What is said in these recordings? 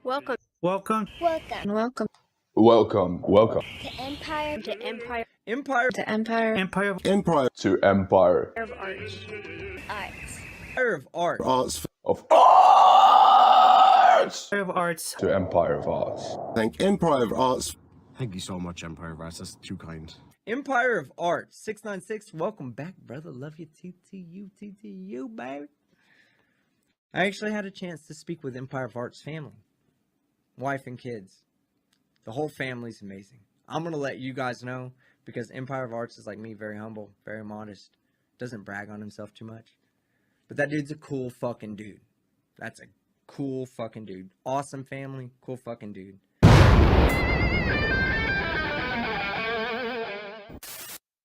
Welcome. Welcome. Welcome. Welcome Welcome to Empire. To Empire. Empire to Empire. Empire. Empire to Empire Of Arts. Arts. Empire of Art. Arts. of Arts. Empire of Arts. To Empire of Arts. Thank Empire of Arts. Thank you so much, Empire of Arts. That's too kind. Empire of Art. 696. Welcome back, brother. Love you. TTU, baby. I actually had a chance to speak with Empire of Arts family. Wife and kids. The whole family's amazing. I'm going to let you guys know because Empire of Arts is like me, very humble, very modest. Doesn't brag on himself too much. But that dude's a cool fucking dude. That's a cool fucking dude. Awesome family, cool fucking dude.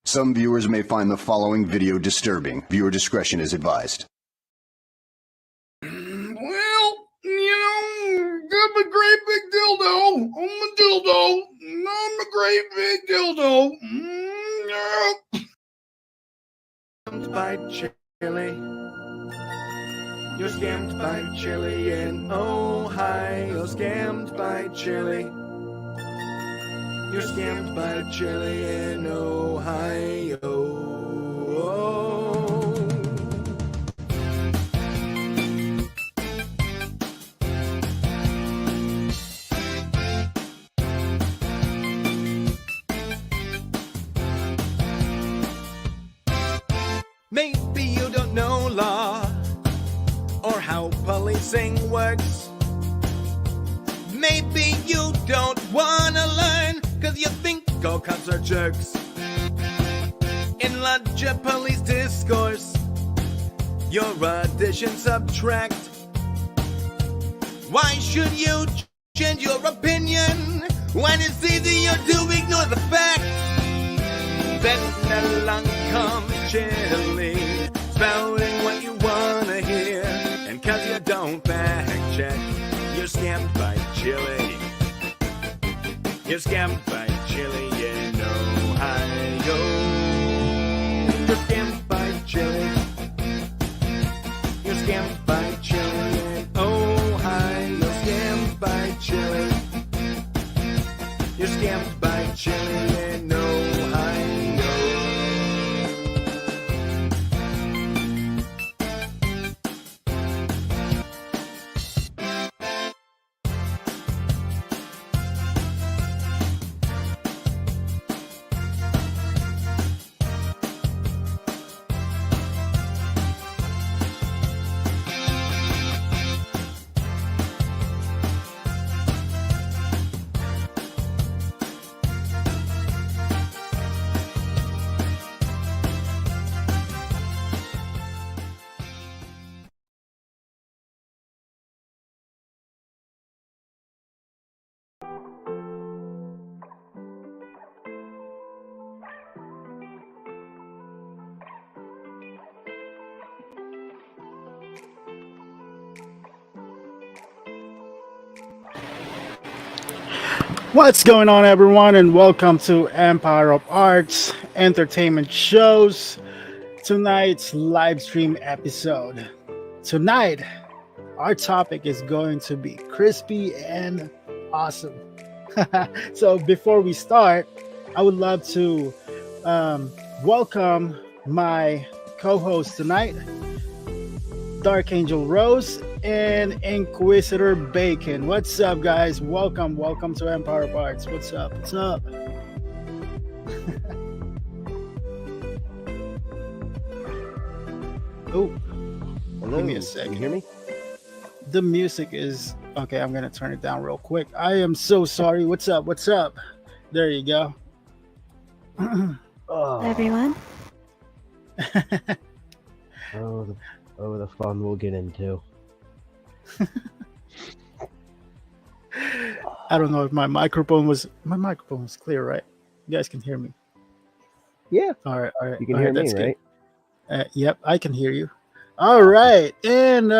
Some viewers may find the following video disturbing. Viewer discretion is advised. Well, I'm a great big dildo. I'm a dildo. I'm a great big dildo. By Chile. You're scammed by Chile in Ohio. Scammed by Chile. You're scammed by Chile in Ohio. Maybe you don't know law or how policing works. Maybe you don't wanna learn cause you think all cops are jerks. Enlarge your police discourse, your addition subtract. Why should you change your opinion when it's easier to ignore the fact that along comes Chile, spouting what you wanna hear, and cause you don't fact check, you're scammed by Chile. You're scammed by Chile in Ohio. You're scammed by Chile. You're scammed by Chile in Ohio. You're scammed by Chile. You're scammed by Chile in Ohio. What's going on, everyone, and welcome to Empire of Arts Entertainment Shows. Tonight's live stream episode. Tonight, our topic is going to be crispy and awesome. So before we start, I would love to welcome my co-host tonight, Dark Angel Rose and Inquisitor Bacon. What's up, guys? Welcome to Empire of Arts. What's up? Oh, Hello. give me a second. Can you hear me? The music is okay. I'm gonna turn it down real quick. I am so sorry. What's up? There you go. Oh, Everyone. the fun we'll get into. I don't know if my microphone was clear, right? You guys can hear me. Yeah. All right. You can hear me, that's right? good. Yep, I can hear you. All right, and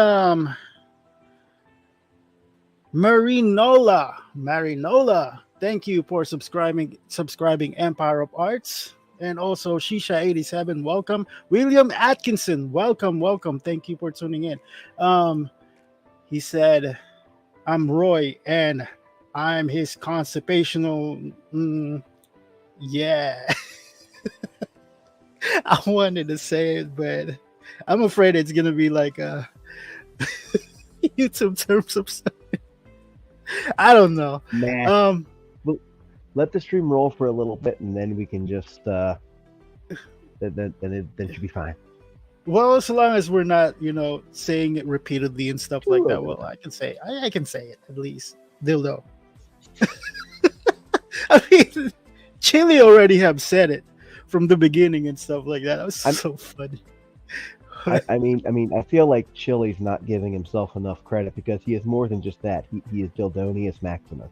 Marinola, thank you for subscribing Empire of Arts. And also Shisha87, welcome. William Atkinson, welcome. Thank you for tuning in. He said, I'm Roy, and I'm his constipational. Yeah, I wanted to say it, but I'm afraid it's gonna be like a YouTube terms of something. I don't know. Nah. Um, Let the stream roll for a little bit, and then we can just then it should be fine. well, as long as we're not, saying it repeatedly and stuff like that, well, I can say I can say it at least. Dildo. I mean, Chili already have said it from the beginning and stuff like that. That was so funny. I mean, I feel like Chili's not giving himself enough credit because he is more than just that. He is Dildonius Maximus.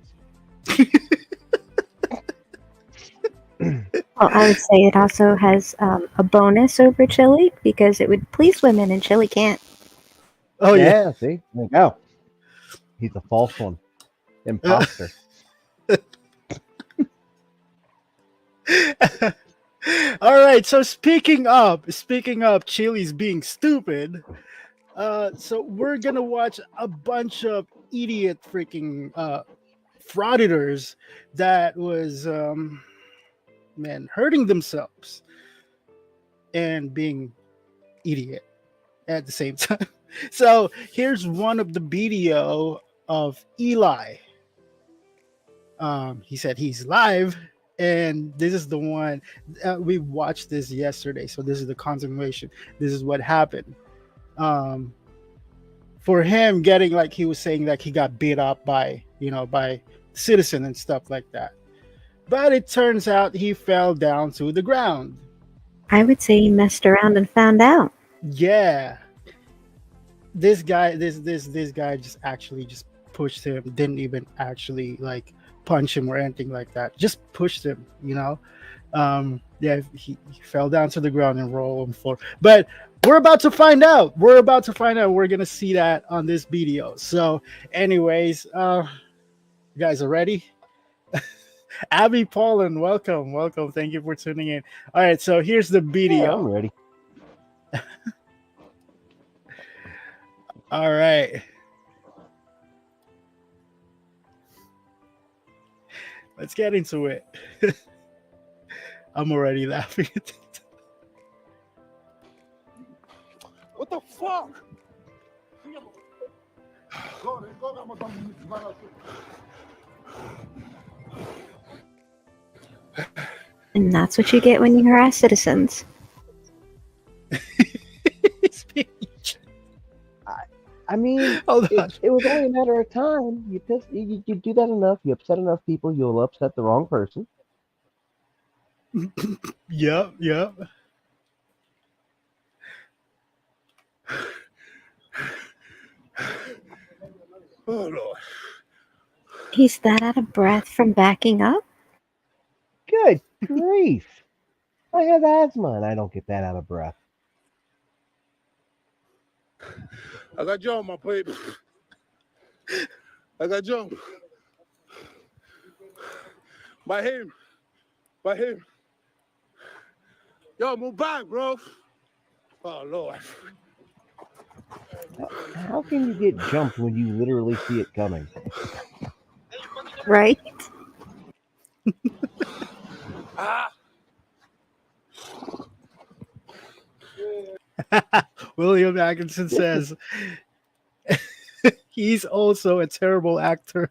Well, I would say it also has a bonus over Chili because it would please women and Chili can't. Oh yeah. See, there you go. He's a false one, imposter. All right. So speaking of Chili's being stupid, so we're gonna watch a bunch of idiot freaking frauditors that was hurting themselves and being idiot at the same time. So here's one of the video of Eli. He said he's live, and this is the one we watched this yesterday. So this is the continuation. This is what happened. For him getting, like he was saying, like he got beat up by citizen and stuff like that. But it turns out he fell down to the ground. I would say he messed around and found out. Yeah. This guy just actually just pushed him, didn't even actually like punch him or anything like that. Just pushed him, he fell down to the ground and rolled on the floor. But we're about to find out. We're gonna see that on this video. So anyways, you guys are ready? Abby Paulin, welcome. Thank you for tuning in. All right, so here's the video. Yeah, I'm ready. All right. Let's get into it. I'm already laughing at it. What the fuck? And that's what you get when you harass citizens. I mean, it was only a matter of time. You do that enough, you upset enough people, you'll upset the wrong person. Yep. Oh Lord. He's that out of breath from backing up? Good grief. I have asthma and I don't get that out of breath. I got Joe on my plate. I got Joe. By him. Yo, move back, bro. Oh, Lord. How can you get jumped when you literally see it coming? Right? William Atkinson says he's also a terrible actor.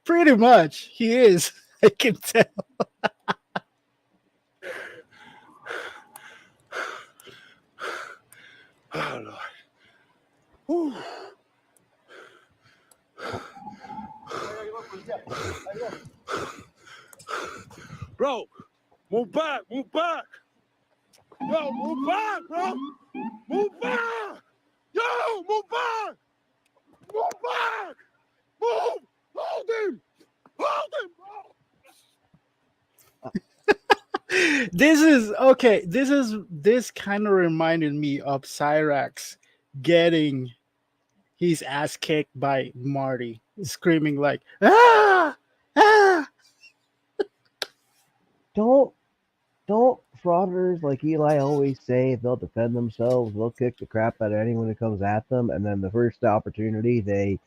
Pretty much, he is. I can tell. Oh Lord. Whew. Bro, move back. Yo, move back, bro. Move back. Yo, move back. Move. Hold him, bro. This kind of reminded me of Cyrax getting his ass kicked by Marty, screaming like, ah! Don't frauditors like Eli always say they'll defend themselves, they'll kick the crap out of anyone who comes at them, and then the first opportunity they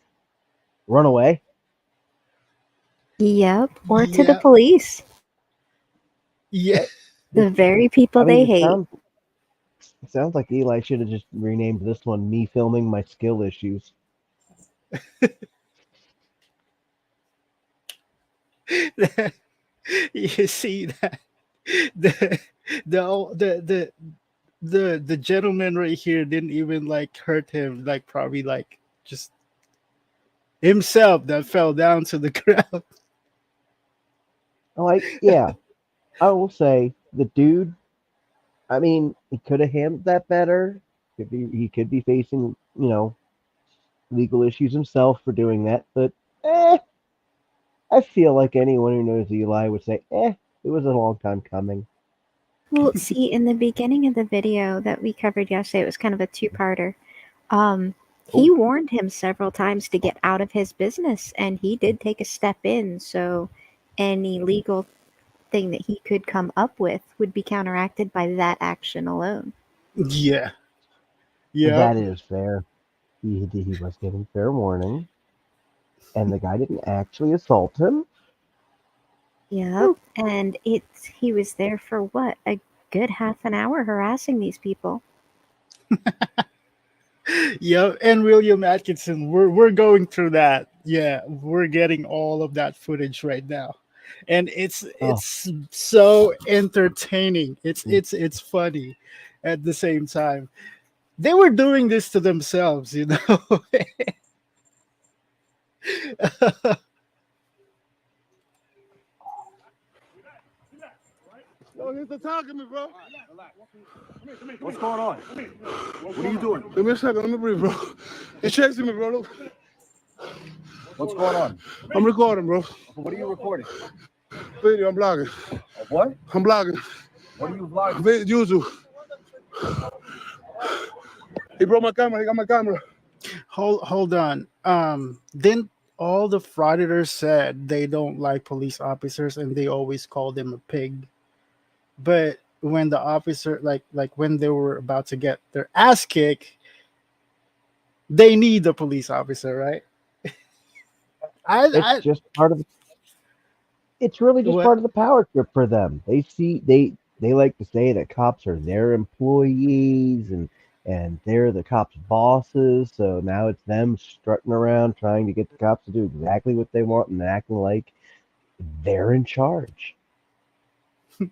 Run away? Yep, or to the Yeah, police. yeah, The very people I mean, they hate. it sounds like Eli should have just renamed this one "Me Filming My Skill Issues." you see that the the the gentleman right here didn't even like hurt him, like probably like just himself that fell down to the ground. Like, yeah, I will say the dude. I mean, he could have handled that better. He could be facing, legal issues himself for doing that. But I feel like anyone who knows Eli would say, it was a long time coming. Well, see, in the beginning of the video that we covered yesterday, it was kind of a two-parter. He warned him several times to get out of his business, and he did take a step in. So any legal thing that he could come up with would be counteracted by that action alone. Yeah, yeah, That is fair. He was given fair warning, and the guy didn't actually assault him. Yep. And he was there for what? A good half an hour harassing these people. yeah. And William Atkinson, we're going through that. Yeah, we're getting all of that footage right now, and it's Oh, it's so entertaining. It's funny at the same time. They were doing this to themselves, you know. Yo, he's attacking me, bro. What's going on? What are you doing? Give me a second. Let me breathe, bro. He's chasing me, bro. Look. What's going on? I'm recording, bro. What are you recording? Video, I'm blogging. Of what? I'm blogging. What are you vlogging? YouTube. He broke my camera. He got my camera. Hold on. Didn't all the frauditors said they don't like police officers and they always call them a pig? But when the officer, like when they were about to get their ass kicked, they need the police officer, right? it's I just part of. It's really just what? part of the power trip for them. They like to say that cops are their employees and they're the cops' bosses. So now it's them strutting around trying to get the cops to do exactly what they want and acting like they're in charge.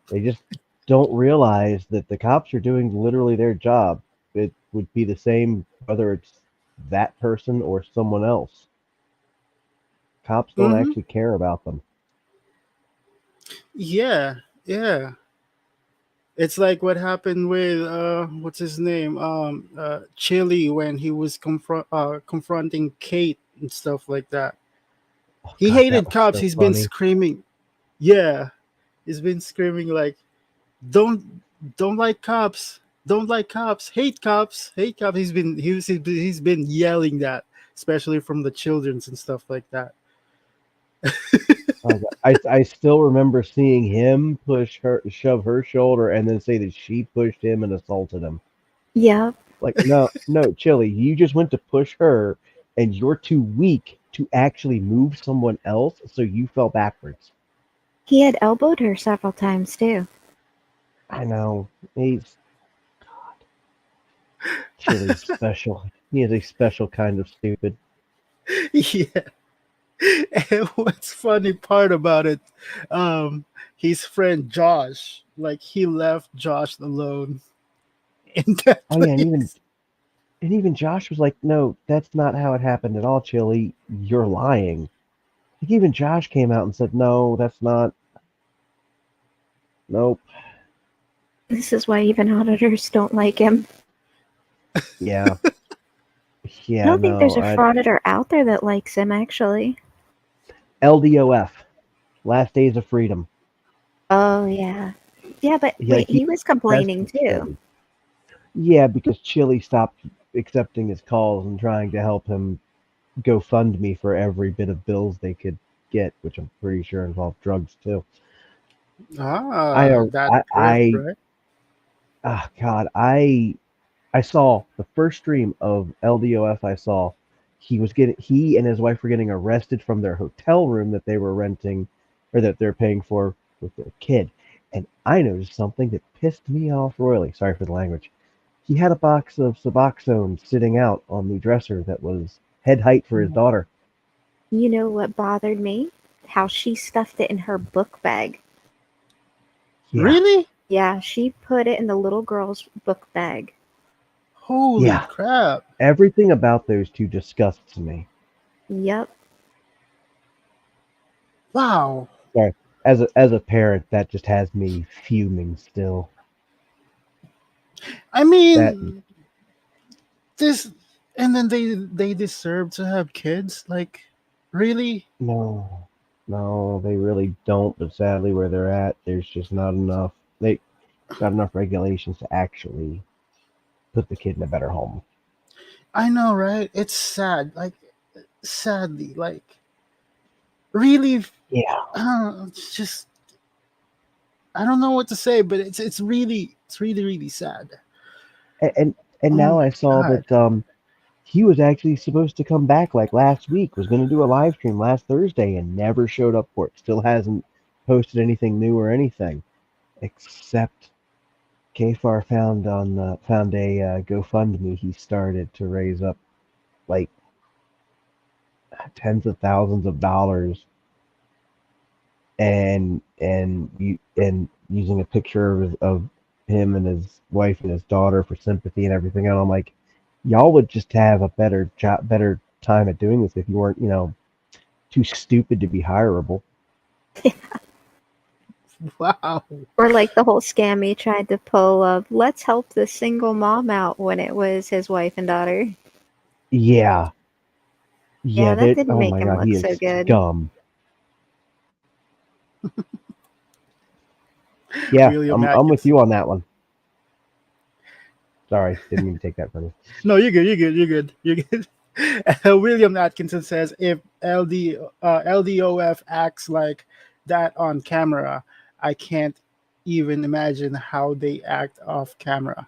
They just don't realize that the cops are doing literally their job. It would be the same whether it's that person or someone else. Cops don't Mm-hmm. actually care about them. Yeah, yeah. It's like what happened with what's his name, Chili, when he was confronting Kate and stuff like that. Oh He God, that hated was cops. so He's been funny. screaming. Yeah, he's been screaming like, don't don't like cops, don't like cops, hate cops. He's been yelling that, especially from the childrens and stuff like that. Oh, God. I still remember seeing him shove her shoulder, and then say that she pushed him and assaulted him. Yep. Like, no, Chili, you just went to push her, and you're too weak to actually move someone else, so you fell backwards. He had elbowed her several times too. I know. Chili's special. He is a special kind of stupid. Yeah. And what's funny part about it, his friend Josh, like he left Josh alone in that Oh yeah, place. and even Josh was like, "No, that's not how it happened at all, Chili. You're lying." Like even Josh came out and said, "No, that's not. Nope." This is why even auditors don't like him. Yeah, I yeah, don't think there's no. a frauditor out there that likes him, actually. LDOF, Last Days of Freedom. Oh, yeah. Yeah, but Like wait, he was complaining tested too. Chili. Yeah, because Chili stopped accepting his calls and trying to help him go fund me for every bit of bills they could get, which I'm pretty sure involved drugs too. That grift, I right? God, I saw the first stream of LDOF I saw. he and his wife were getting arrested from their hotel room that they were renting, or that they're paying for with their kid. And I noticed something that pissed me off royally. Sorry for the language. He had a box of Suboxone sitting out on the dresser that was head height for his daughter. You know what bothered me? How she stuffed it in her book bag. Yeah. Really? Yeah, she put it in the little girl's book bag. Holy Yeah. crap. Everything about those two disgusts me. Yep. Wow. Sorry. As a parent, that just has me fuming still. I That mean, this, and then they deserve to have kids? Like, really? no, they really don't. But sadly, where they're at, there's just not enough. Not enough regulations to actually put the kid in a better home. I know, right? It's sad. Like, sadly, like, really, Yeah. it's just, I don't know what to say, but it's really really sad. And Oh now my I saw god. that he was actually supposed to come back like last week. Was going to do a live stream last Thursday and never showed up for it. Still hasn't posted anything new or anything, except KFAR found a GoFundMe he started to raise up like tens of thousands of dollars, and using a picture of him and his wife and his daughter for sympathy and everything. And I'm like, y'all would just have a better time at doing this if you weren't, too stupid to be hireable. Wow. Or like the whole scam he tried to pull of, let's help the single mom out, when it was his wife and daughter. Yeah, Yeah, that didn't oh make my him god, look he so is good. scum. Yeah, William I'm with Atkins. you on that one. Sorry, didn't mean to take that from you. No, you're good. You're good. William Atkinson says if LDOF acts like that on camera, I can't even imagine how they act off camera.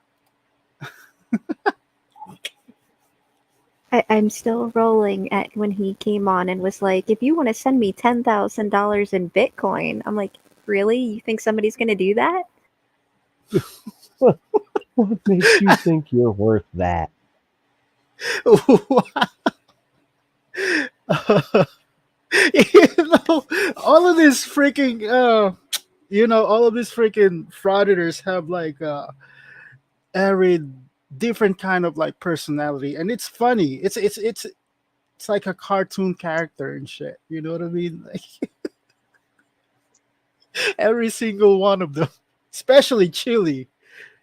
I'm still rolling at when he came on and was like, if you want to send me $10,000 in Bitcoin, I'm like, really? You think somebody's going to do that? What makes you think you're worth that? All of these freaking all of these freaking frauditors have like every different kind of like personality, and it's funny. It's like a cartoon character and shit. You know what I mean? Like every single one of them, especially Chili.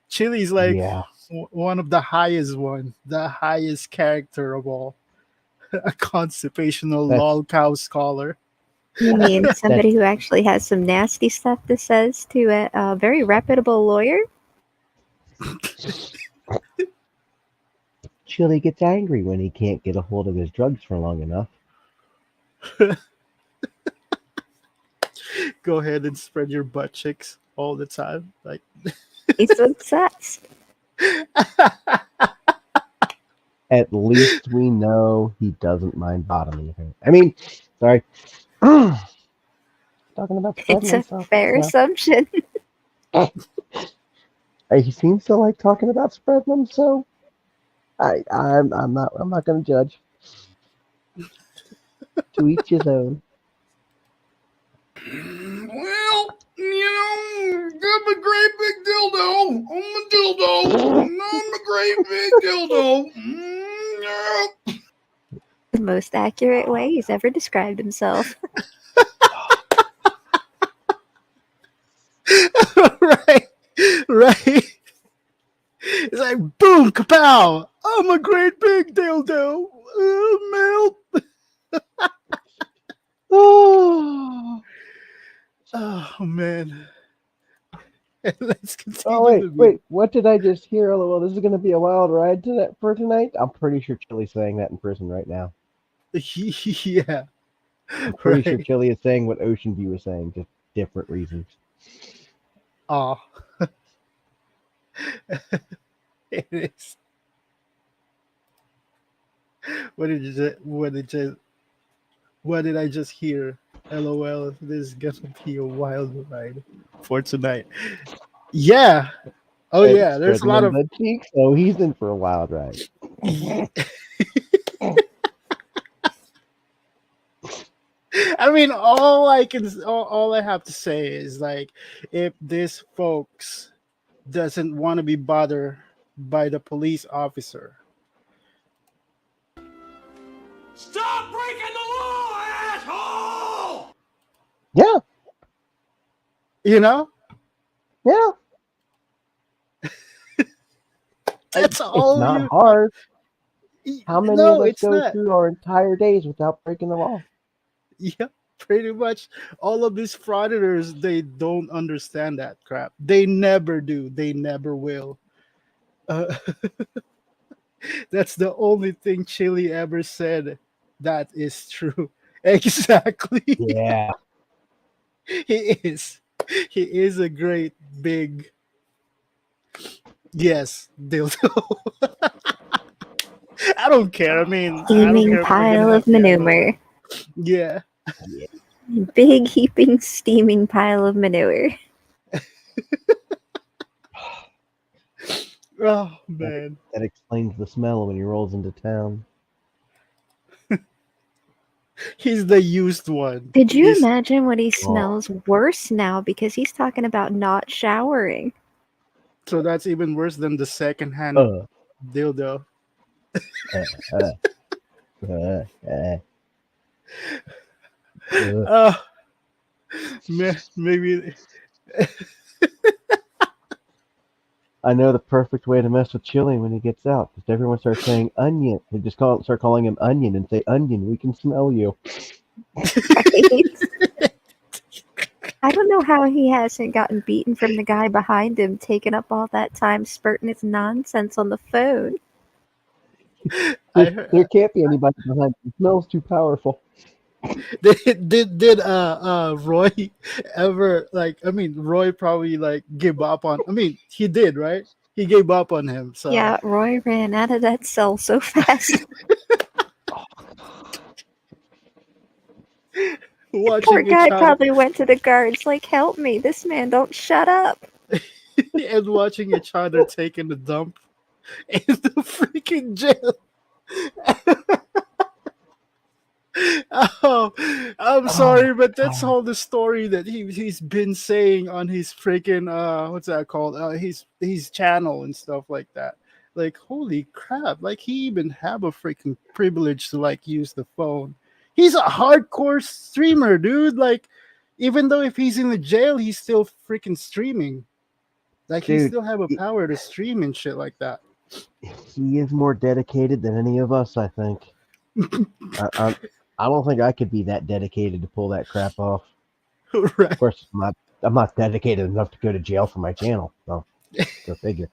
Chili's like Yeah, one of the highest character of all. A constipational that's lol cow scholar. You mean that somebody who actually has some nasty stuff to says to a very reputable lawyer? Chili gets angry when he can't get a hold of his drugs for long enough. Go ahead and spread your butt cheeks all the time. Like He's obsessed. At least we know he doesn't mind bottoming her. I mean, sorry. Talking about spreading It's a himself. fair assumption. He seems to like talking about spreading them, so I'm not going to judge. To each his own. Well, I'm a great big dildo. I'm a dildo. I'm a great big dildo. Yeah. The most accurate way he's ever described himself. right, right. It's like boom, kapow! I'm a great big dildo. Melt. Oh man. Let's continue. Oh wait! What did I just hear? Oh, well, this is going to be a wild ride for tonight. I'm pretty sure Chili's saying that in person right now. Yeah, I'm pretty sure right. Chili is saying what Ocean View is saying, just different reasons. Oh, it is. What did you just, what did I just hear? LOL, this is gonna be a wild ride for tonight. Yeah. Oh And yeah, there's a spreading lot them of butt cheeks, so he's in for a wild ride. I mean, all I have to say is like, if this folks doesn't want to be bothered by the police officer, Stop breaking the law, asshole! Yeah, you know, yeah. that's It's all not you. hard. How many of No, us it's go not. through our entire days without breaking the law? Yeah, pretty much all of these frauditors, they don't understand that crap. They never do. They never will. Uh, that's the only thing Chili ever said that is true. Exactly. Yeah. He is. He is a great big yes dildo. I don't care. I mean, I don't Steaming care if we're gonna pile have of manure. yeah. Yeah. Big heaping steaming pile of manure. Oh That, man. that explains the smell when he rolls into town. He's the used one. Could you He's imagine what he Oh, smells worse now because he's talking about not showering? so that's even worse than the secondhand uh, dildo. uh, uh, uh, uh, uh. Uh, maybe I know the perfect way to mess with Chili when he gets out. If everyone starts saying onion, they just start calling him onion and say, "Onion, we can smell you." Right? I don't know how he hasn't gotten beaten from the guy behind him, taking up all that time spurting his nonsense on the phone. I There can't be anybody behind him. It smells too powerful. did Roy ever like? I mean, Roy probably like give up on. I mean, he did, right? He gave up on him. So Yeah, Roy ran out of that cell so fast. Poor watching guy each other probably went to the guards like, help me, this man don't shut up. and watching each other taking the dump in the freaking jail. Oh, I'm Oh sorry, but that's God, all the story that he's been saying on his freaking what's that called? His channel and stuff like that. Like holy crap! Like he even have a freaking privilege to like use the phone. He's a hardcore streamer, dude. Like even though if he's in the jail, he's still freaking streaming. Like he dude, still have a power to stream and shit like that. he is more dedicated than any of us. I think. I don't think I could be that dedicated to pull that crap off. Right. Of course, I'm not dedicated enough to go to jail for my channel. So go figure.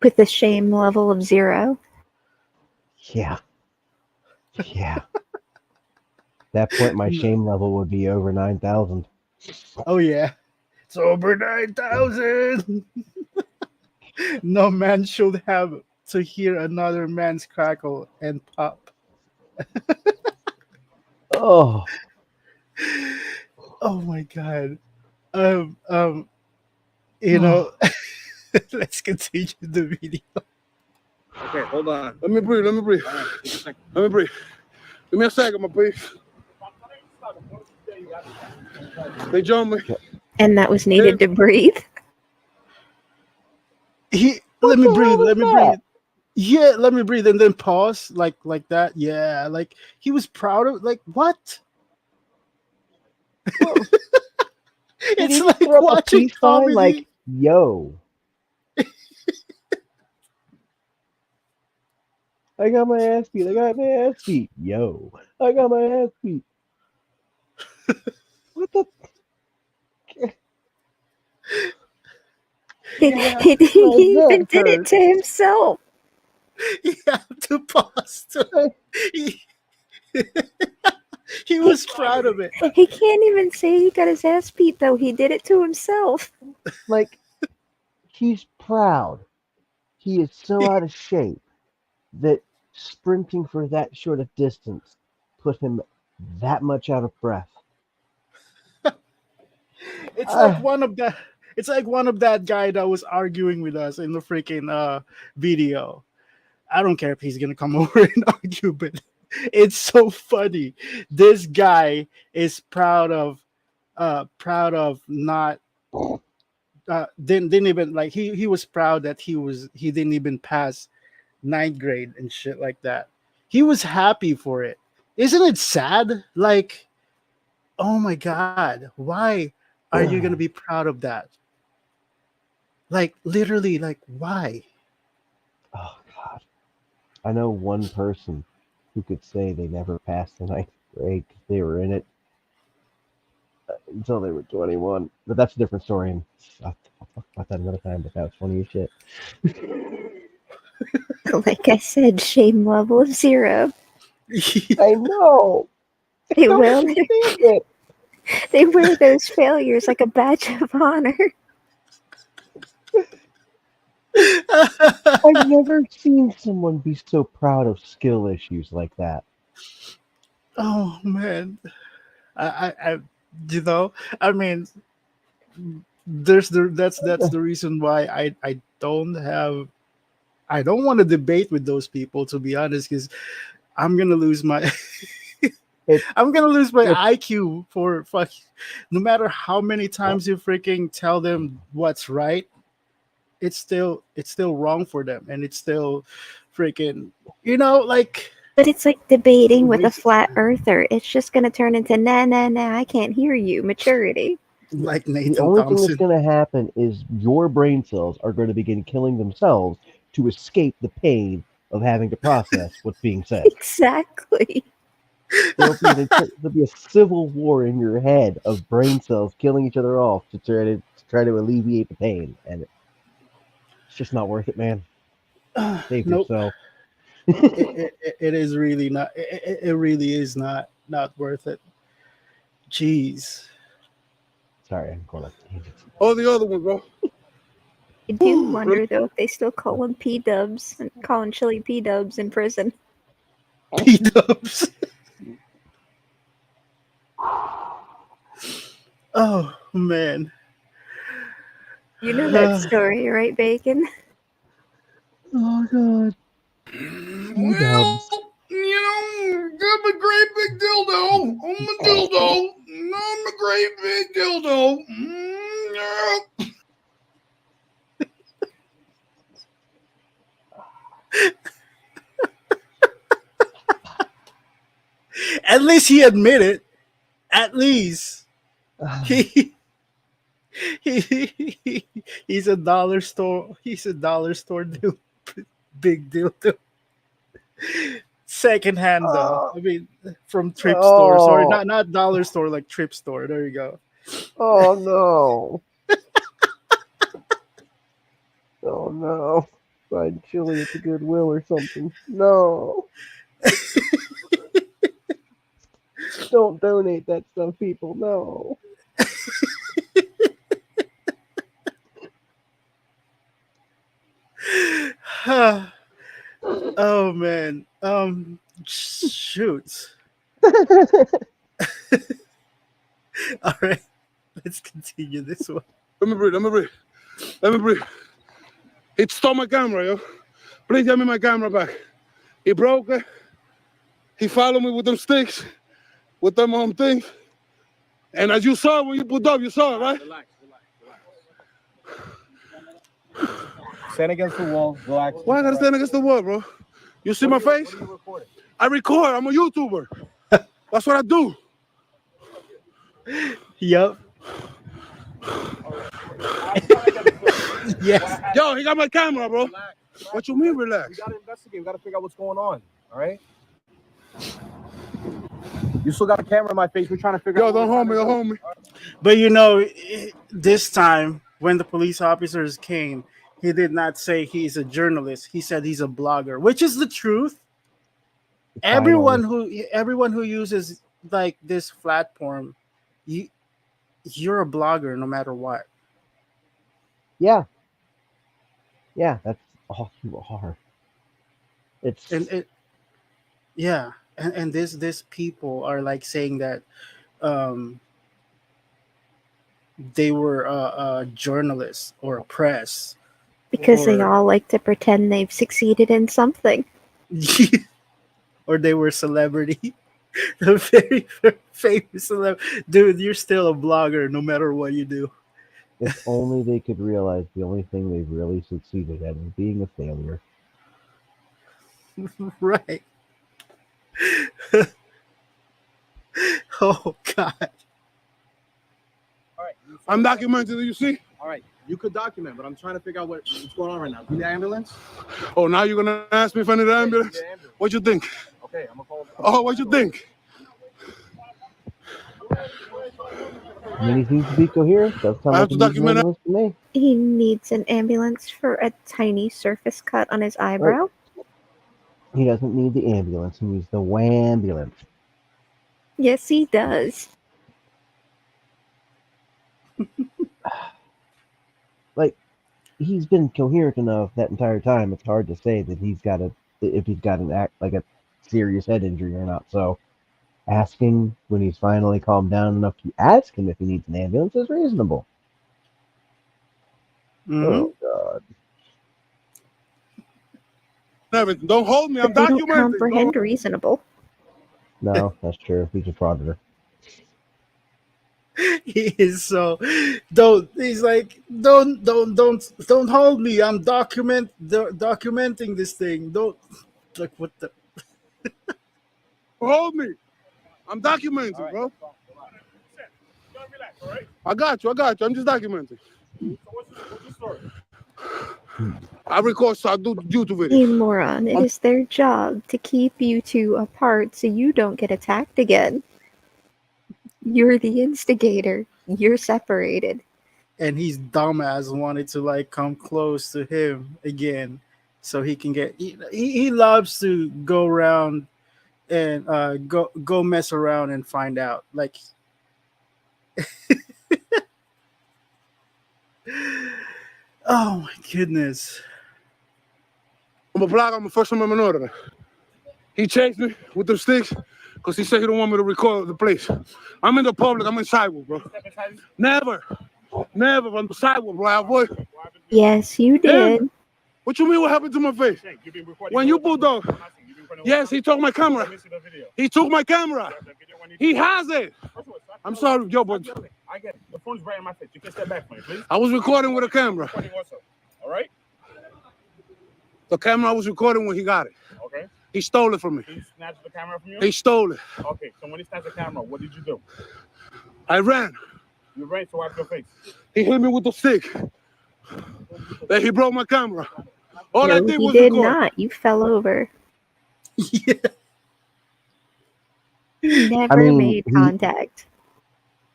With the shame level of 0. Yeah, yeah. At that point, my shame level would be over 9,000. Oh yeah. It's over 9,000. No man should have to hear another man's crackle and pop. Oh, Oh my god. Um, um, you know, let's continue the video. Okay, hold on. Let me breathe. Let me breathe. Let me breathe. Give me a second, my please. They joined me. And that was needed to breathe. Let me the breathe. hell was Let me that? breathe. Yeah, let me breathe and then pause like that. Yeah, like he was proud of like what? Did It's he like throw up a watching peace sign comedy. like, yo? I got my ass beat. I got my ass beat. Yo, I got my ass beat. What the? He even did it to himself. You have to pause. He was proud of it. He can't even say he got his ass beat, though. He did it to himself. Like, he's proud. He is so out of shape that sprinting for that short of distance put him that much out of breath. It's like Ah, one of the. It's like one of that guy that was arguing with us in the freaking video. I don't care if he's gonna come over and argue, but it's so funny. This guy is proud of not didn't even like he was proud that he didn't even pass ninth grade and shit like that. He was happy for it. Isn't it sad? Like, oh my god, why are you gonna be proud of that? Like literally, like why? oh God. I know one person who could say they never passed the ninth grade because they were in it until they were 21. But that's a different story, and I'll talk about that another time. But that was funny as shit. Like I said, shame level of 0. I know. They Don't will. understand it. They wear those failures like a badge of honor. I've never seen someone be so proud of skill issues like that. Oh man, I you know, I mean, that's the reason why I don't want to debate with those people, to be honest, because I'm gonna lose my It, I'm gonna lose my it, IQ for fuck. No matter how many times you freaking tell them what's right, it's still wrong for them, and it's still freaking like But it's like debating with a waste flat earther. It's just going to turn into, nah, nah, nah, I can't hear you. Maturity. like the Nathan only thing that's Thompson. going to happen is your brain cells are going to begin killing themselves to escape the pain of having to process what's being said. Exactly. There'll be a civil war in your head of brain cells killing each other off to try to alleviate the pain, and it's just not worth it, man. Save Nope. yourself. It is really not. It really is not worth it. Jeez. Sorry, I'm going off tangents. Oh, the other one, bro. I do wonder, though, if they still call him P-dubs and calling Chili P-dubs in prison. P-dubs. Oh man. You know that story, right, Bacon? Oh God. Well, P-dubs. I'm a great big dildo. I'm a dildo. I'm a great big dildo. Yeah. At least he admitted. At least he, he's a dollar store. He's a dollar store deal, big deal. Second hand though. I mean, from thrift store. Sorry, Oh, not dollar store, like thrift store. There you go. oh no. Oh no. Fried chili at the Goodwill or something. No. Don't donate that stuff, people. No. Oh man. Shoot. All right. Let's continue this one. Let me breathe. He stole my camera, yo. Please give me my camera back. He broke it. He followed me with them sticks, with them things. And as you saw when you put up, you saw it, right? Relax. Stand against the wall. Relax. Why I gotta stand against the wall, bro? You see my face? What are you recording? I record. I'm a YouTuber. That's what I do. Yep. Yes. Yo, he got my camera, bro. Relax. What you mean, relax? We gotta investigate. We gotta figure out what's going on. All right. You still got a camera in my face. We're trying to figure Yo, out. don't hold me. But this time when the police officers came, he did not say he's a journalist. He said he's a blogger, which is the truth. Everyone who uses like this platform, you're a blogger no matter what. Yeah. Yeah, that's all you are. It's And Yeah, and this people are like saying that um they were journalists or press Because they or all like to pretend they've succeeded in something. or they were celebrity. A very, very famous celeb. Dude, you're still a blogger no matter what you do. If only they could realize the only thing they've really succeeded at is being a failure. Right. Oh God. All right. I'm documenting. You see? All right. You could document, but I'm trying to figure out what's going on right now. Do you need an ambulance? Oh, now you're gonna ask me if I need an ambulance? Yeah, ambulance. What you think? Okay, I'm gonna call. Oh, what you think? I mean, he seems to be coherent. Does sound I have like to he needs an document it. ambulance to me. He needs an ambulance for a tiny surface cut on his eyebrow. He doesn't need the ambulance. He needs the wambulance. Yes, he does. Like, he's been coherent enough that entire time. It's hard to say that if he's got a serious head injury or not. So, asking when he's finally calmed down enough to ask him if he needs an ambulance is reasonable. Mhm. Oh God! Everything. Don't hold me. I'm But they don't documenting. comprehend reasonable. No, that's true. He's a frauditor. He is so don't he's like don't hold me. I'm documenting this thing. Don't like what the Hold me. I'm documenting, bro. I got you. I'm just documenting. What's your story? I record, so I do YouTube You videos. moron. It is their job to keep you two apart so you don't get attacked again. You're the instigator. You're separated. and he's dumbass wanted to like come close to him again so he can get he loves to go around and go mess around and find out like oh my goodness. I'm a blogger. I'm a First Amendment auditor. He chased me with them sticks because he said he don't want me to record the place. I'm in the public. I'm in sidewalk, bro. Never on the sidewalk, bro. I avoid. Yes, you did. What you mean? What happened to my face? When you pulled up, yes, he took my camera. He took my camera. He has it. I'm sorry, yo, but I get it. The phone's right in my face. You can step back from it, please. I was recording with a camera. Recording also. All right. The camera I was recording when he got it. Okay. He stole it from me. He snatched the camera from you. He stole it. Okay. So when he snatched the camera, what did you do? I ran. You ran to wipe your face. He hit me with the stick. Then he broke my camera. All I No, did he was did record. not. You fell over. Yeah. You never I mean, made contact.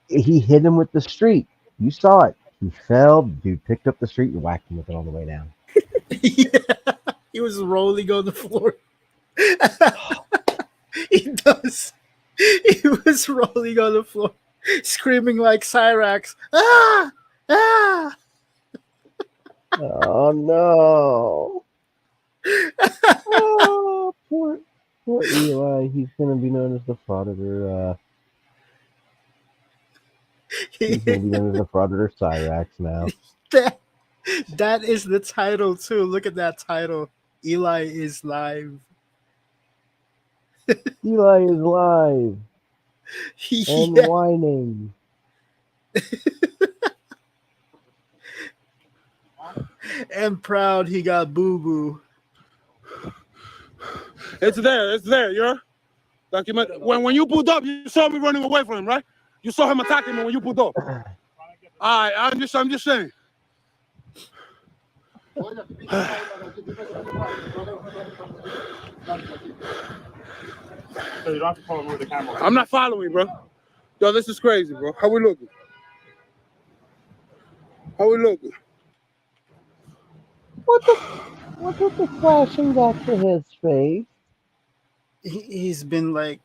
He hit him with the street. You saw it. He fell. Dude picked up the street and whacked him with it on the way down. Yeah. He was rolling on the floor. He does. He was rolling on the floor, screaming like Cyrax. Ah! Ah! Oh no! Oh, poor Eli. He's gonna be known as the frauditor. He's gonna be known as the frauditor Cyrax now. That is the title too. Look at that title. Eli is live. Eli is live and Yeah. whining. And proud he got boo boo. It's there, you heard? Document. When you pulled up, you saw me running away from him, right? You saw him attacking me when you pulled up. Alright, I'm just saying. So you don't have to follow me with the camera. I'm not following, bro. Yo, this is crazy, bro. How we looking? What's with the flashing back to his face? He's been like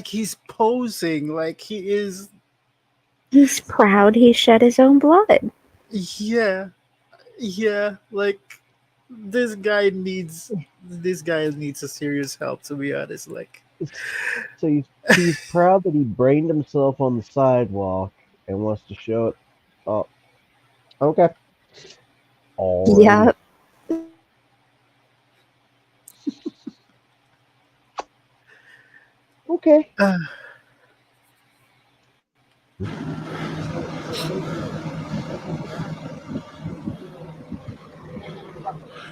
he's posing like he is. He's proud he shed his own blood. Yeah, like This guy needs a serious help, to be honest. Like, So he's proud that he brained himself on the sidewalk and wants to show it. Oh, okay. Alrighty. Yep. Okay.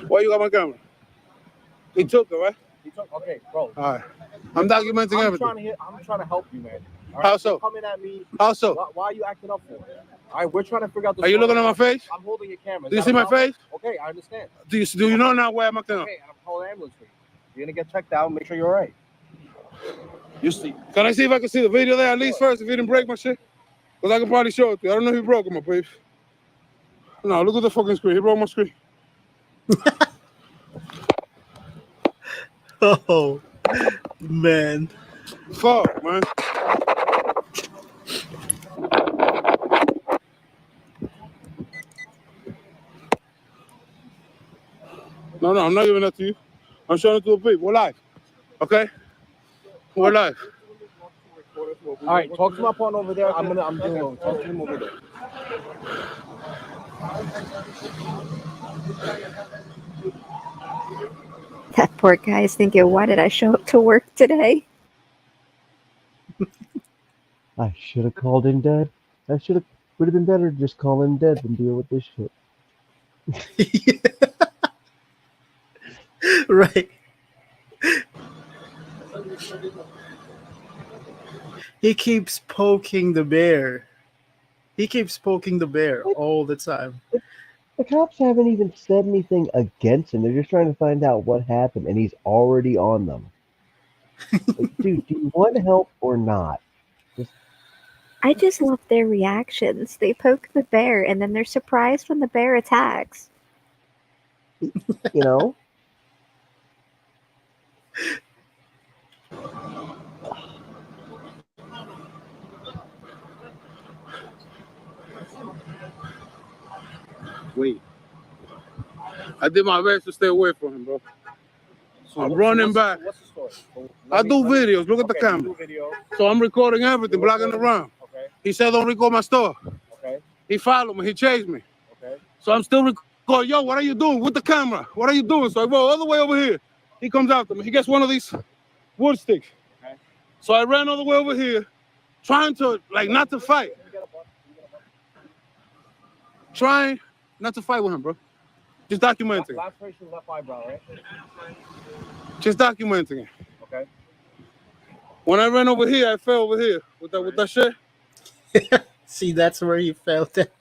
Why you got my camera? He took it, right? He took, okay, bro. All right. I'm documenting everything. I'm trying to help you, man. All How so? You're coming at me. How so? Why are you acting up for? All right, we're trying to figure out the Are you story. looking at my face? I'm holding your camera. Do you see my face? Okay, I understand. Do you know now where I'm acting up? Okay, I'm calling an ambulance for you. You're gonna get checked out. Make sure you're all right. You see? Can I see if I can see the video there at least first if he didn't break my shit? Because I can probably show it to you. I don't know if he broke it, my babes. No, look at the fucking screen. He broke my screen. oh man. Fuck, man. No, I'm not giving that to you. I'm showing it to a people. We're live. Okay? We're live. All right, talk to my partner over there. I'm doing over. Talk to him over there. That poor guy is thinking, why did I show up to work today? I should have called in dead. Would have been better to just call in dead than deal with this shit. Right. He keeps poking the bear. All the time. The cops haven't even said anything against him. They're just trying to find out what happened, and he's already on them. Like, dude, do you want help or not? I just love their reactions. They poke the bear, and then they're surprised when the bear attacks. You know? Wait. I did my best to stay away from him, bro. So I'm running back. What's the story? I do videos. Look at the camera. So I'm recording everything, blocking around. Okay. He said don't record my store. Okay. He followed me. He chased me. Okay. So I'm still recording. Yo, what are you doing with the camera? What are you doing? So I go all the way over here. He comes after me. He gets one of these wood sticks. Okay. So I ran all the way over here, trying to, not to fight. Trying not to fight with him, bro. Just documenting. Last person, left eyebrow, right? Just documenting it. Okay. When I ran over here, I fell over here with that shit. See, that's where he felt it.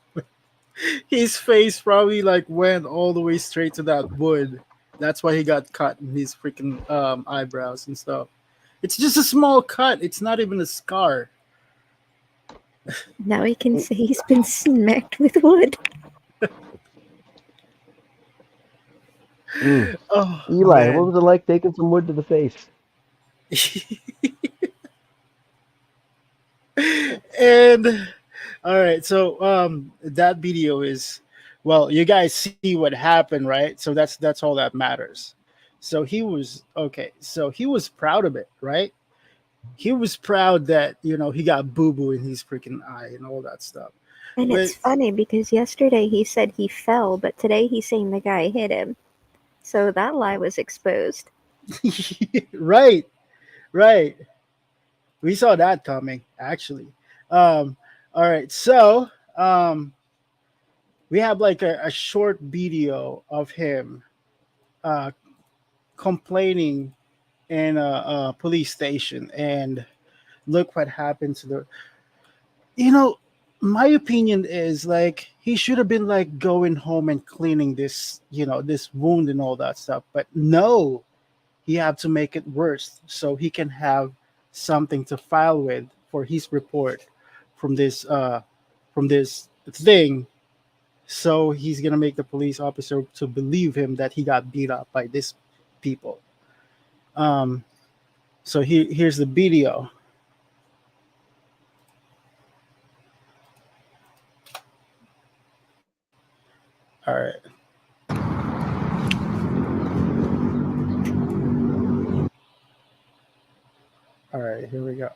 His face probably went all the way straight to that wood. That's why he got cut in his freaking eyebrows and stuff. It's just a small cut. It's not even a scar. Now he can say he's been smacked with wood. Oh, Eli, man. what was it like taking some wood to the face? And all right, so that video is, well, you guys see what happened, right? So that's all that matters. So he was proud of it, right? He was proud that he got boo-boo in his freaking eye and all that stuff. And it's funny because yesterday he said he fell, but today he's saying the guy hit him. So that lie was exposed. Right. We saw that coming, actually. All right, so we have a short video of him complaining in a police station, and look what happened to my opinion is he should have been going home and cleaning this this wound and all that stuff, but no, he had to make it worse so he can have something to file with for his report from this thing. So he's gonna make the police officer to believe him that he got beat up by these people. So here's the video. All right. All right, here we go.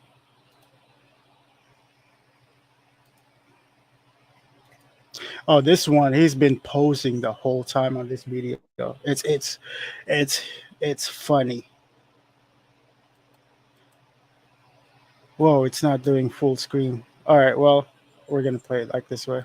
Oh, this one, he's been posing the whole time on this video. It's funny. Whoa, it's not doing full screen. All right, well, we're gonna play it like this way.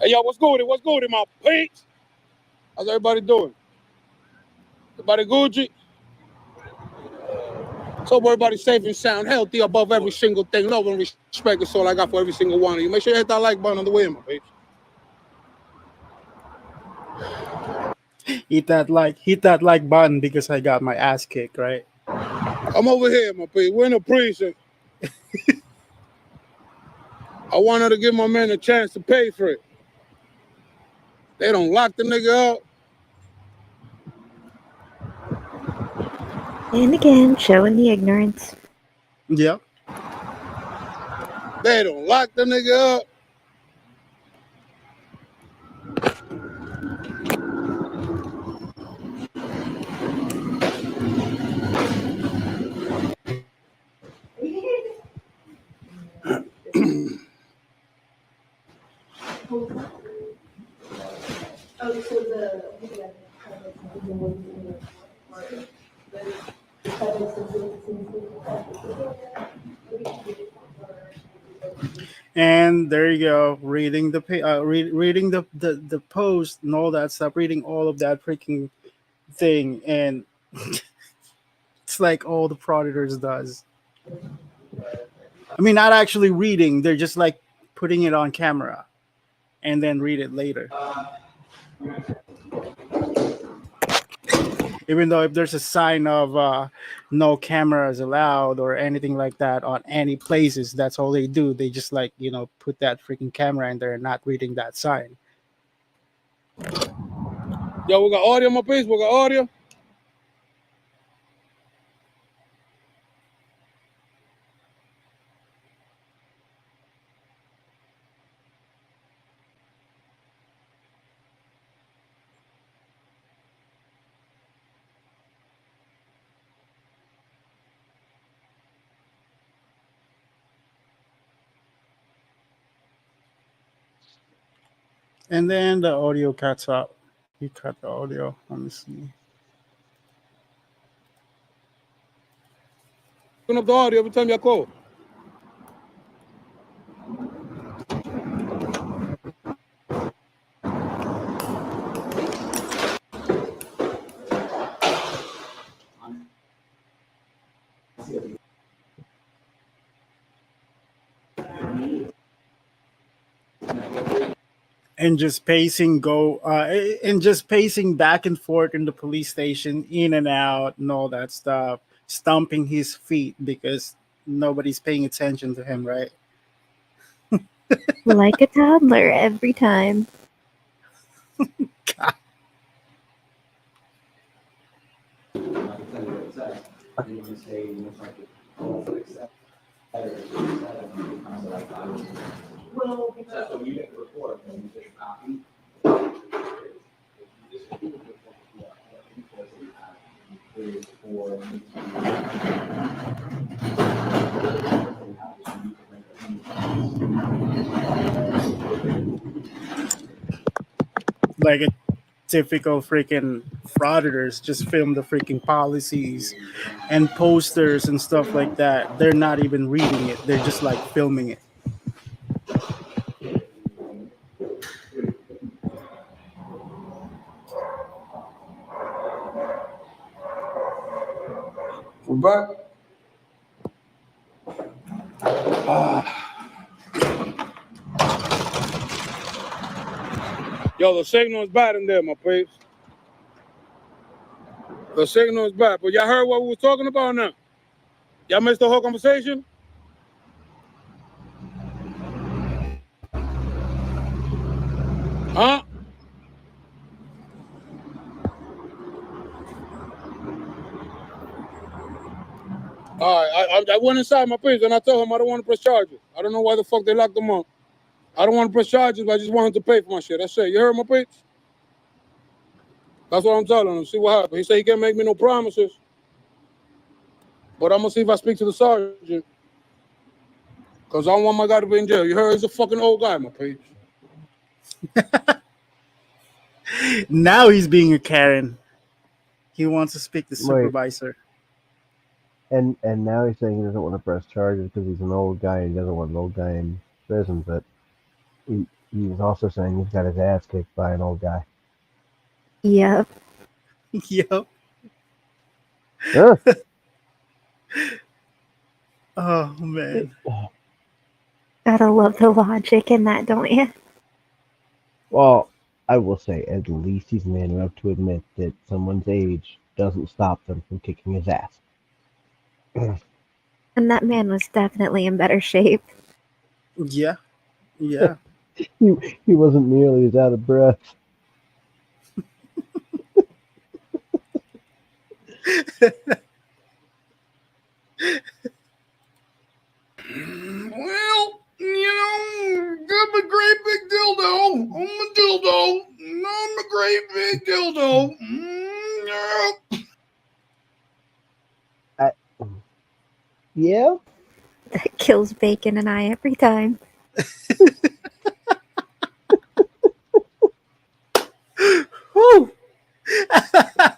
Hey, yo, what's good? What's good, my peeps? How's everybody doing? Everybody Gucci? So everybody's safe and sound, healthy above every single thing. Love and respect is all I got for every single one of you. Make sure you hit that like button on the way, my peeps. Hit that like button because I got my ass kicked, right? I'm over here, my peeps. We're in the precinct. I wanted to give my man a chance to pay for it. They don't lock the nigga up. And again, showing the ignorance. Yep. They don't lock the nigga up. And there you go, reading reading the post and all that stuff, reading all of that freaking thing, and it's like all the frauditors does. I mean, not actually reading; they're just like putting it on camera, and then read it later. Even though if there's a sign of no cameras allowed or anything like that on any places, that's all they do. They just like, put that freaking camera in there and not reading that sign. Yo, we got audio, my piece. We got audio. And then the audio cuts out. You cut the audio. Let me see. Turn up the audio every time y'all call. And just pacing back and forth in the police station, in and out, and all that stuff, stomping his feet because nobody's paying attention to him, right? Like a toddler every time. Like a typical freaking frauditors just film the freaking policies and posters and stuff like that. They're not even reading it. They're just like filming it. We're back. Yo, the signal is bad in there, my peeps. The signal is bad. But y'all heard what we was talking about now? Y'all missed the whole conversation? Huh? All right, I went inside my place and I told him I don't want to press charges. I don't know why the fuck they locked him up. I don't want to press charges, but I just want him to pay for my shit. That's it. You heard my pitch? That's what I'm telling him. See what happens. He said he can't make me no promises. But I'm going to see if I speak to the sergeant. Because I don't want my guy to be in jail. You heard? He's a fucking old guy, my page. Now he's being a Karen. He wants to speak to supervisor. And now he's saying he doesn't want to press charges because he's an old guy and he doesn't want an old guy in prison. But he's also saying he's got his ass kicked by an old guy. Yep. Yep. Huh? Oh, man. Gotta love the logic in that, don't you? Well, I will say, at least he's man enough to admit that someone's age doesn't stop them from kicking his ass. And that man was definitely in better shape. Yeah. Yeah. He wasn't nearly as out of breath. Well, you know, I'm a great big dildo. I'm a dildo. I'm a great big dildo. Yeah? That kills Bacon and I every time. Woo!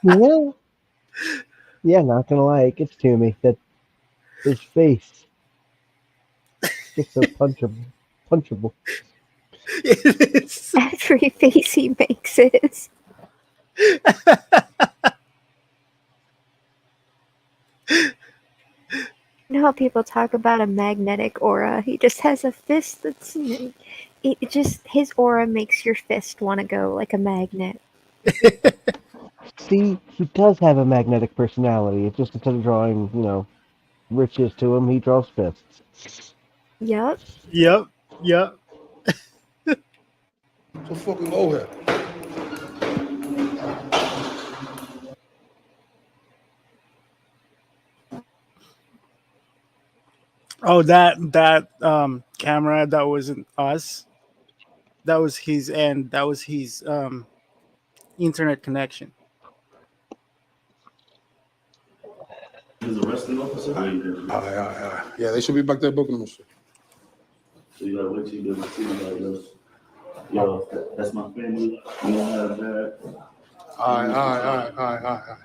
Yeah. Yeah, not gonna lie, it gets to me that his face just so punchable. It is. Every face he makes is. You know how people talk about a magnetic aura? He just has a fist that's... It just... His aura makes your fist want to go like a magnet. See, he does have a magnetic personality. It's just instead of drawing, riches to him, he draws fists. Yup. Yep. Yep. So fucking old head. Oh, that camera, that wasn't us. That was his end. That was his internet connection. Is arresting officer? Yeah, they should be back there booking them. So you gotta wait till you get to see like this. Yo, that's my family. You don't have that. All right.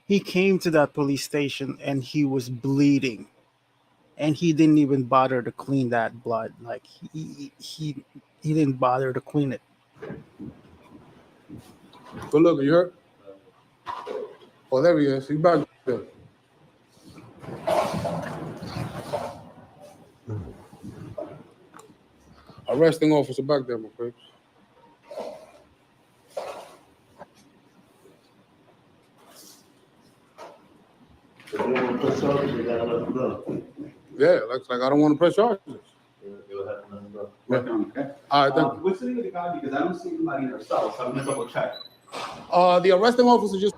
He came to that police station and he was bleeding, and he didn't even bother to clean that blood. Like he didn't bother to clean it. Good look, you heard? Oh, there he is. He's back there. Arresting officer back there, my friends. If they want to press charges, they gotta let them go. Yeah, looks like I don't want to press charges. They'll have to let them go. Okay. All right, thank you. What's the name of the guy? Because I don't see anybody in their cell, so I'm gonna double check. The arresting officer just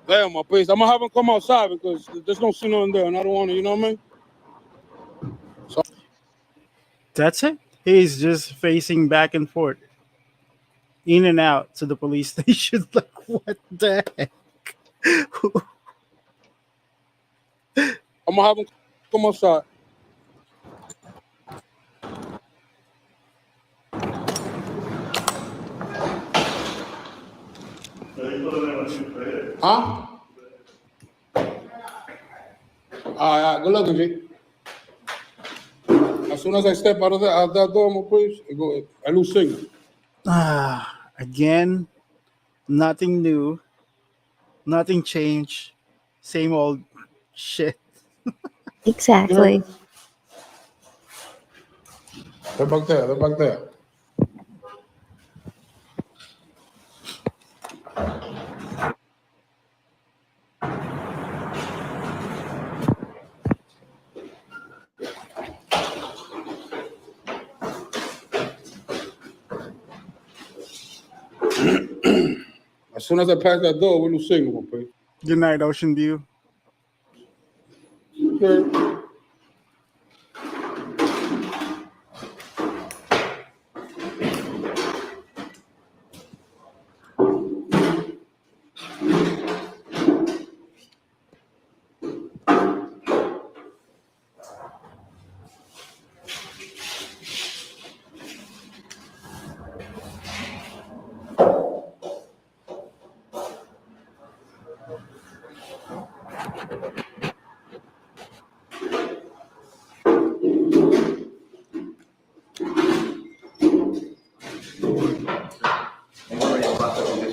there, my place. I'm gonna have him come outside because there's no see nothing there, and I don't want to. You know what I mean? So That's it. He's just facing back and forth, in and out to the police station. Like, what the heck? I'm gonna have him come outside. Huh? All right, good looking, G. As soon as I step out of that door, my place, I lose signal. Again, nothing new, nothing changed, same old shit. Exactly. They're back there. As soon as I pass that door, we lose signal, my page. Good night, Ocean View. Okay.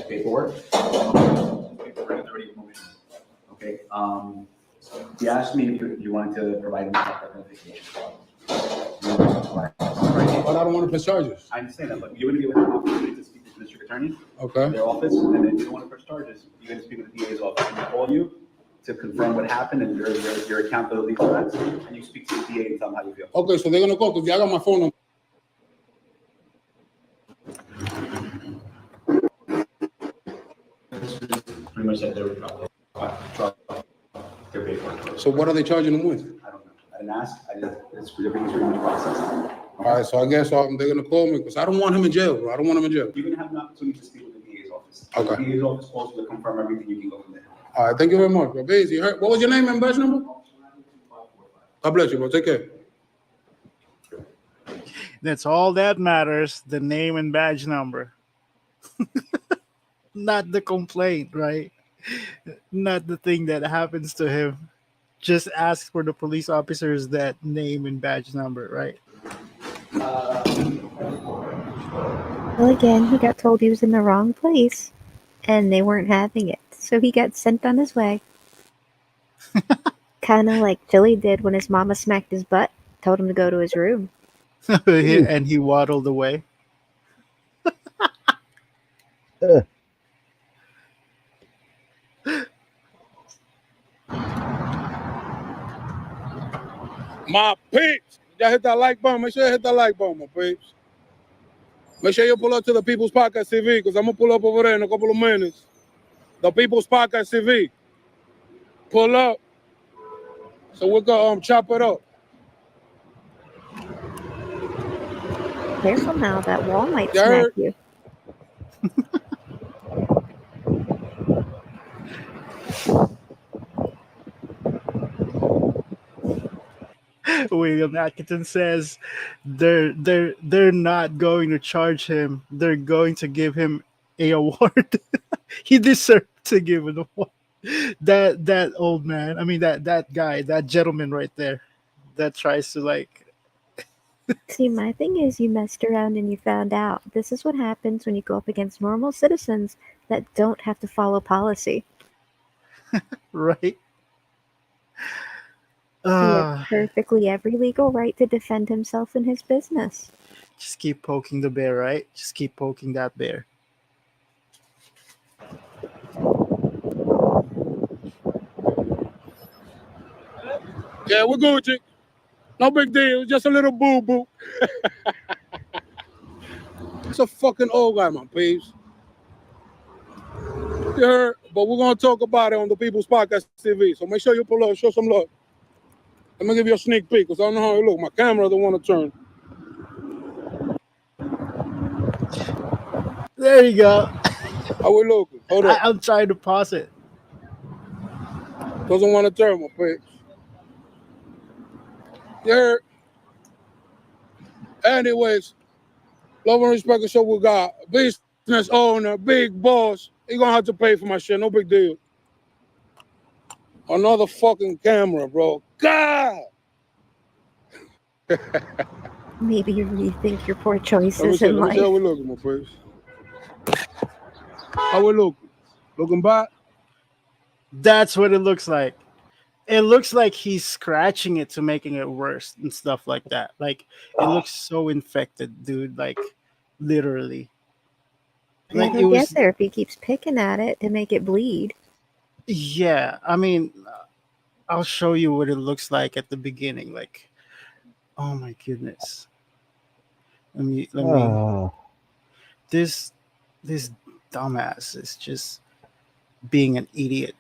Paperwork. Okay. He asked me if you wanted to provide him with identification. But I don't want to press charges. I understand that, but you're going to give him an opportunity to speak to the district attorney, their office, and then if you don't want to press charges, you're going to speak with the DA's office. And they call you to confirm what happened and your accountability for that, and you speak to the DA and tell them how you feel. Okay, so they're gonna call because I got my phone number. Pretty much said they were their paperwork. So what are they charging them with? I don't know. I didn't ask. It's pretty much process. All right, so I guess they're gonna call me because I don't want him in jail, bro. I don't want him in jail. You're gonna have an opportunity to speak with the DA's office. Okay. The DA's office calls you to confirm everything. You can go from there. All right, thank you very much, bro. Busy. What was your name and badge number? God bless you, bro. Take care. That's all that matters, the name and badge number. Not the complaint, right? Not the thing that happens to him. Just ask for the police officers that name and badge number, right? Well, again, he got told he was in the wrong place, and they weren't having it. So he got sent on his way. Kind of like Philly did when his mama smacked his butt, told him to go to his room. And he waddled away. My peeps, y'all hit that like button. Make sure you hit that like button, my peeps. Make sure you pull up to the People's Podcast TV because I'm gonna pull up over there in a couple of minutes. The People's Podcast TV. Pull up. So we're gonna chop it up. Careful now, that wall might You smack heard? you. William Atkinson says they're not going to charge him. They're going to give him a award. He deserved to give an award. That old man. I mean that guy, that gentleman right there, that tries to like. See, my thing is you messed around and you found out. This is what happens when you go up against normal citizens that don't have to follow policy. Right. He has perfectly every legal right to defend himself in his business. Just keep poking the bear, right? Just keep poking that bear. Yeah, we're Gucci. No big deal. Just a little boo-boo. It's a fucking old guy, my peeps. You heard? But we're going to talk about it on the People's Podcast TV. So make sure you pull up, show some love. Let me give you a sneak peek because I don't know how it look. My camera don't want to turn. There you go. How we looking? Hold up. I'm trying to pause it. Doesn't want to turn, my peeps. You heard? Anyways, love and respect is what we got. Business owner, big boss. He gonna have to pay for my shit. No big deal. Another fucking camera, bro. God! Maybe you rethink your poor Let me choices see, in let me see how life. we looking, my face. How we looking? Looking back? That's what it looks like. It looks like he's scratching it to making it worse and stuff like that. Like it looks so infected, dude. Like literally. Yeah, Like it he'll get was. there if he keeps picking at it to make it bleed. Yeah, I mean, I'll show you what it looks like at the beginning. Like, oh my goodness. Let me. Oh, This dumbass is just being an idiot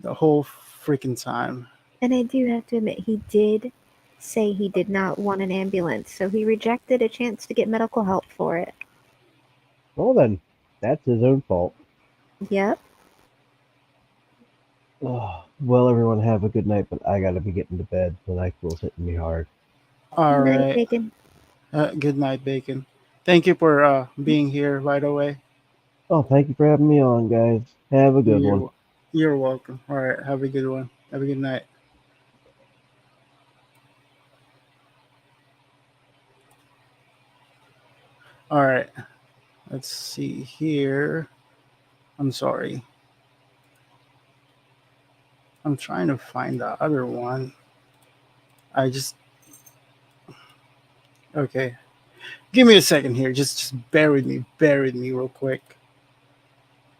the whole freaking time. And I do have to admit, he did say he did not want an ambulance, so he rejected a chance to get medical help for it. Well, then, that's his own fault. Yep. Oh, well, everyone have a good night, but I gotta be getting to bed. The night feels hitting me hard. All Good night, right. Bacon. Good night, Bacon. Thank you for being here right away. Oh, thank you for having me on, guys. Have a good one. You're welcome. All right. Have a good one. Have a good night. All right. Let's see here. I'm sorry. I'm trying to find the other one. I just. Okay. Give me a second here. Just bear with me. Bear with me real quick.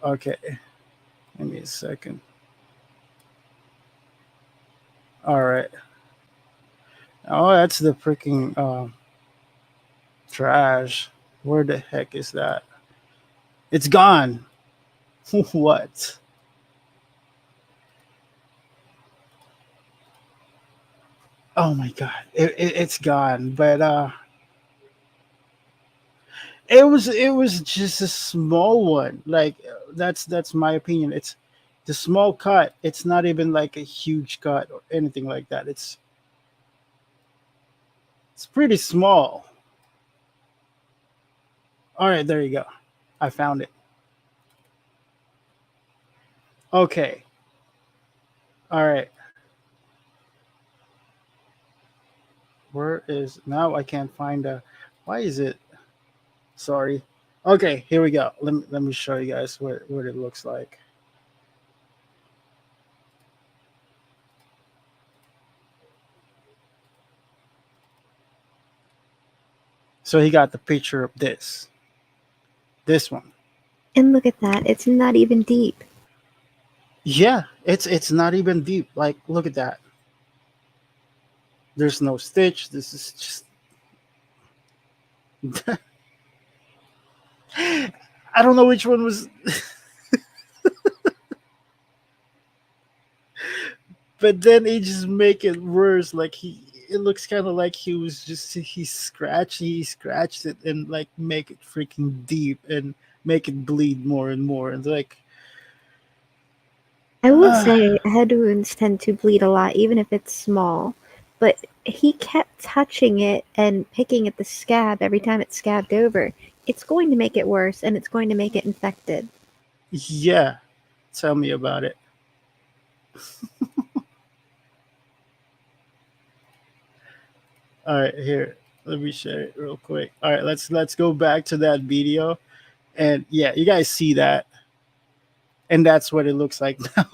Okay. Give me a second. All right. Oh, that's the freaking trash. Where the heck is that? It's gone. What? Oh my god, it's gone. But it was just a small one. Like that's my opinion. It's the small cut. It's not even like a huge cut or anything like that. It's pretty small. All right, there you go. I found it. Okay. All right. Where is now? I can't find a. Why is it? Sorry. Okay, here we go. Let me show you guys what it looks like. So he got the picture of this one. And look at that. It's not even deep. Yeah, it's not even deep. Like, look at that. There's no stitch. This is just. I don't know which one was. But then he just make it worse. Like it looks kind of like he scratched it and like make it freaking deep and make it bleed more and more. And like, I will say head wounds tend to bleed a lot, even if it's small. But he kept touching it and picking at the scab every time it scabbed over. It's going to make it worse, and it's going to make it infected. yeah, tell me about it. All right, here. Let me share it real quick. All right, let's go back to that video, and yeah, you guys see that, and that's what it looks like now.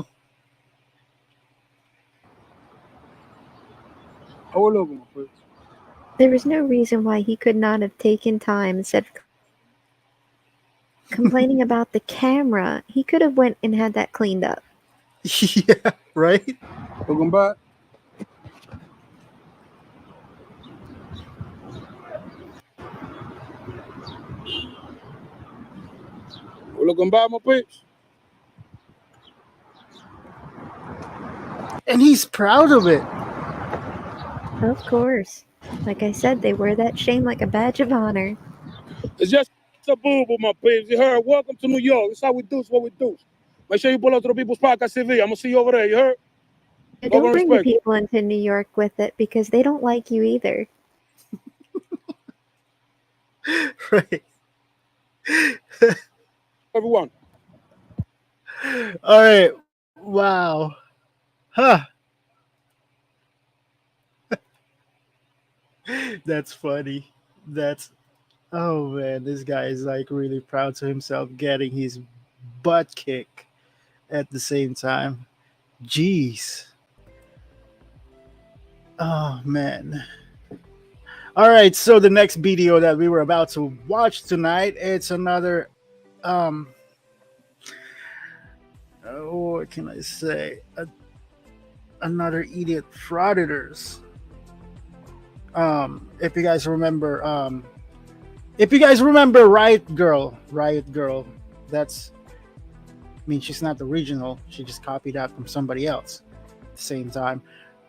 There was no reason why he could not have taken time instead of complaining about the camera. He could have went and had that cleaned up. Yeah, right. Welcome back. Welcome back, my peeps. And he's proud of it. Of course. Like I said, they wear that shame like a badge of honor. It's just a boo-boo, my peeps. You heard? Welcome to New York. That's how we do. It's what we do. Make sure you pull up to the People's Podcast TV. I'm going to see you over there. You heard? Don't bring the people into New York with it because they don't like you either. Right. Everyone. All right. Wow. Huh. That's funny. Oh man, this guy is like really proud to himself getting his butt kick at the same time. Jeez. Oh man. All right, so the next video that we were about to watch tonight, it's another what can I say? Another idiot frauditors. If you guys remember, If you guys remember Riot Girl, that's, I mean, she's not the original. She just copied that from somebody else at the same time.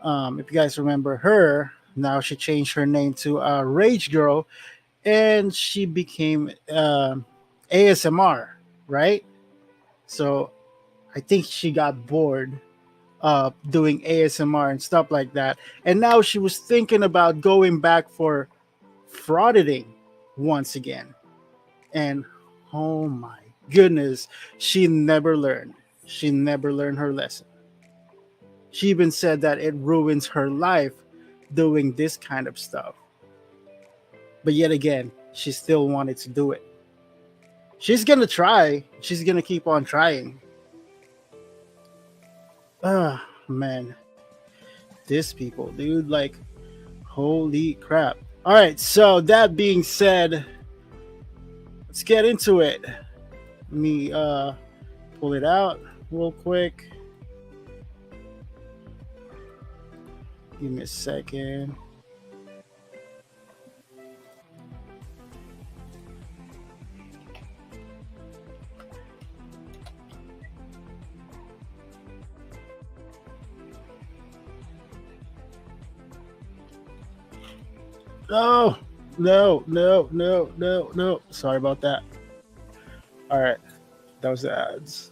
If you guys remember her, now she changed her name to Rage Girl, and she became ASMR, right? So I think she got bored doing ASMR and stuff like that. And now she was thinking about going back for frauditing once again. And oh my goodness, she never learned. She never learned her lesson. She even said that it ruins her life doing this kind of stuff. But yet again, she still wanted to do it. She's gonna try. She's gonna keep on trying. Ah, man. These people, dude, like, holy crap. All right, so that being said, let's get into it. Let me pull it out real quick. Give me a second. No. Sorry about that. All right. That was the ads.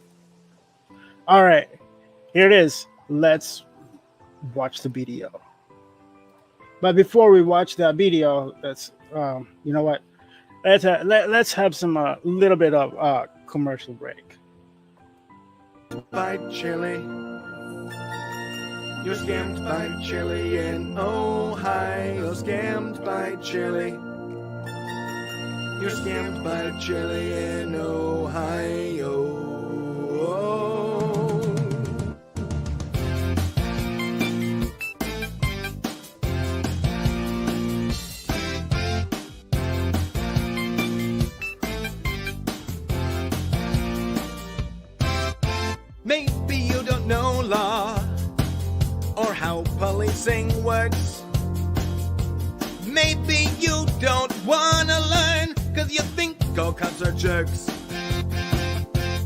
All right. Here it is. Let's watch the video. But before we watch that video, let's, you know what? Let's have some little bit of commercial break. By Chile. You're scammed by Chile in Ohio. Scammed by Chile. You're scammed by Chile in Ohio. Maybe you don't know law or how policing works. Maybe you don't wanna learn, cause you think all cops are jerks.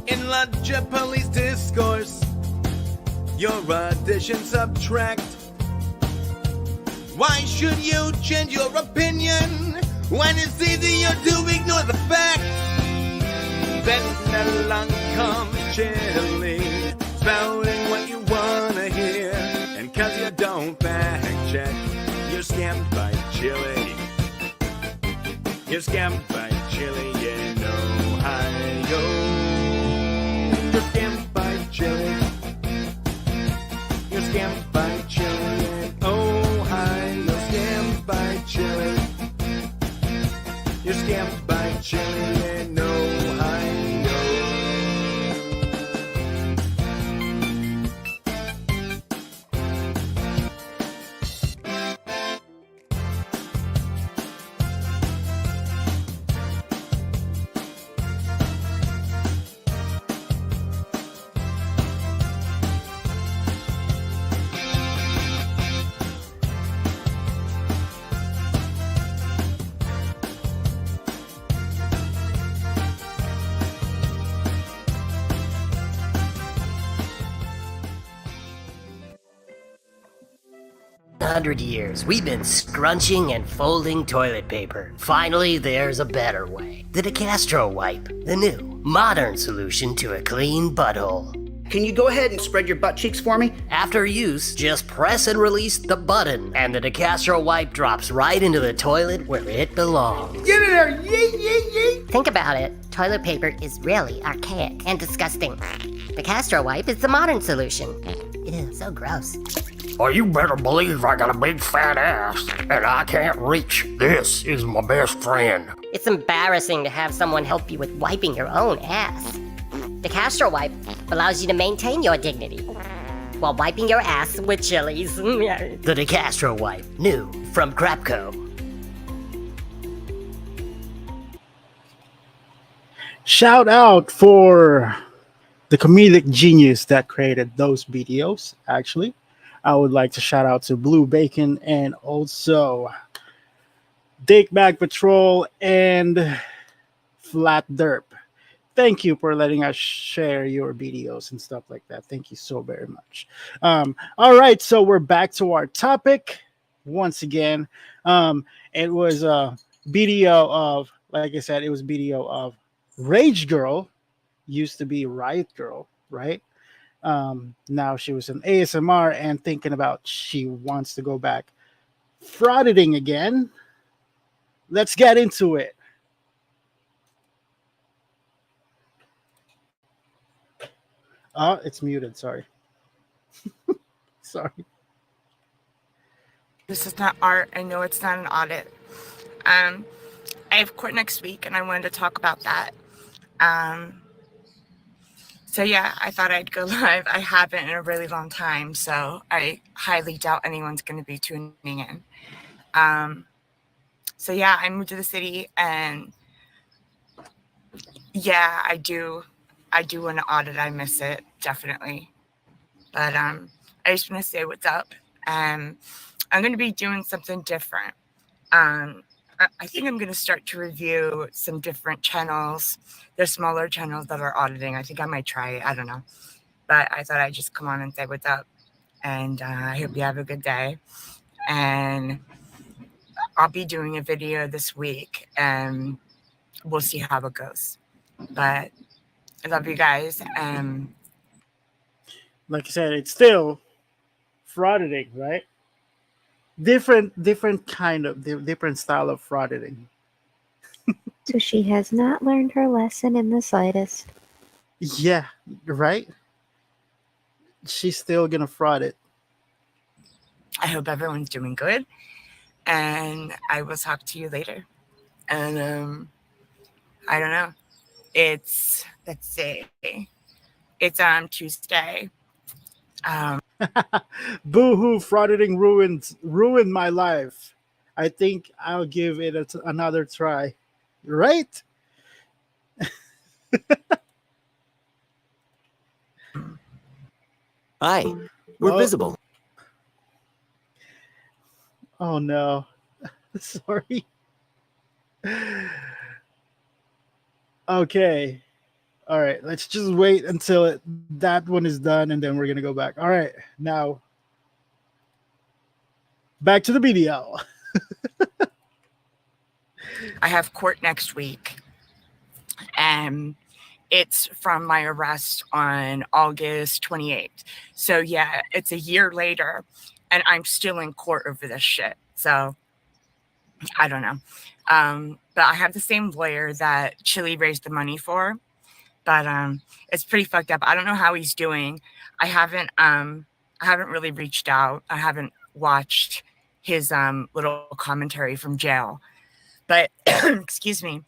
Enlarge your police discourse, your addition subtract. Why should you change your opinion when it's easier to ignore the fact? Then along comes Chile, spouting what you wanna hear. And cause you don't fact check, you're scammed by Chile. You're scammed by Chile in Ohio. You're scammed by Chile. You're scammed by Chile in Ohio. You're scammed by Chile. You're scammed by Chile in Ohio. Hundred years, we've been scrunching and folding toilet paper. Finally, there's a better way. The DeCastro wipe, the new, modern solution to a clean butthole. Can you go ahead and spread your butt cheeks for me? After use, just press and release the button, and the DeCastro wipe drops right into the toilet where it belongs. Get in there! Yeet, yeet, yeet! Think about it. Toilet paper is really archaic and disgusting. The Castro wipe is the modern solution. Ew, so gross. Well, you better believe I got a big fat ass, and I can't reach. This is my best friend. It's embarrassing to have someone help you with wiping your own ass. The Castro wipe allows you to maintain your dignity while wiping your ass with chilies. The DeCastro wipe, new from Crapco. Shout out for the comedic genius that created those videos, actually. I would like to shout out to Blue Bacon and also Dick Bag Patrol, and Flat Derp. Thank you for letting us share your videos and stuff like that. Thank you so very much. All right, so we're back to our topic once again. It was a video of, like I said, it was video of Rage Girl, used to be Riot Girl, right? Now she was an ASMR and thinking about she wants to go back frauditing again. Let's get into it. Oh, it's muted. Sorry. Sorry. This is not art. I know it's not an audit. I have court next week, and I wanted to talk about that. So yeah, I thought I'd go live. I haven't in a really long time, so I highly doubt anyone's going to be tuning in. So yeah, I moved to the city, and yeah, I do want to audit. I miss it, definitely. But I just want to say what's up. I'm going to be doing something different. I think I'm going to start to review some different channels. There's smaller channels that are auditing. I think I might try it. I don't know. But I thought I'd just come on and say what's up. And I hope you have a good day. And I'll be doing a video this week, and we'll see how it goes. But I love you guys. Like I said, it's still frauditing, right? Different kind of different style of frauditing. So she has not learned her lesson in the slightest. Yeah, right. She's still gonna fraud it. I hope everyone's doing good, and I will talk to you later. And I don't know. Let's see. It's Tuesday. Boo-hoo, frauditing ruined my life. I think I'll give it another try. Right? Hi, we're visible. Oh no. Sorry. Okay. All right. Let's just wait until that one is done, and then we're gonna go back. All right. Now, back to the video. I have court next week, and it's from my arrest on August 28th. So yeah, it's a year later, and I'm still in court over this shit. So I don't know. But I have the same lawyer that Chili raised the money for. But it's pretty fucked up. I don't know how he's doing. I haven't really reached out. I haven't watched his little commentary from jail. But excuse me,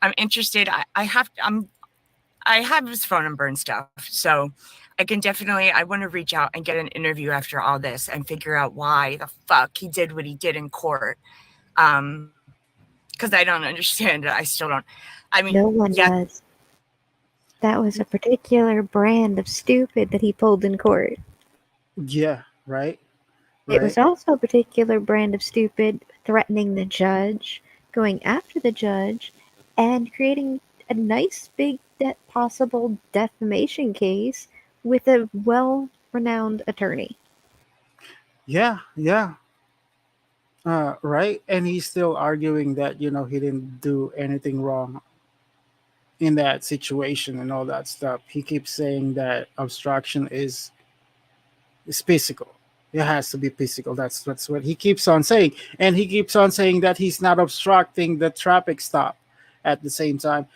I'm interested. I have his phone number and stuff, so I can definitely. I want to reach out and get an interview after all this and figure out why the fuck he did what he did in court. Because I don't understand it. I still don't. I mean, No one does. That was a particular brand of stupid that he pulled in court. Yeah, right. It was also a particular brand of stupid threatening the judge, going after the judge, and creating a nice big possible defamation case with a well-renowned attorney. Yeah. Right. And he's still arguing that he didn't do anything wrong in that situation and all that stuff. He keeps saying that obstruction is physical. It has to be physical. That's what he keeps on saying. And he keeps on saying that he's not obstructing the traffic stop at the same time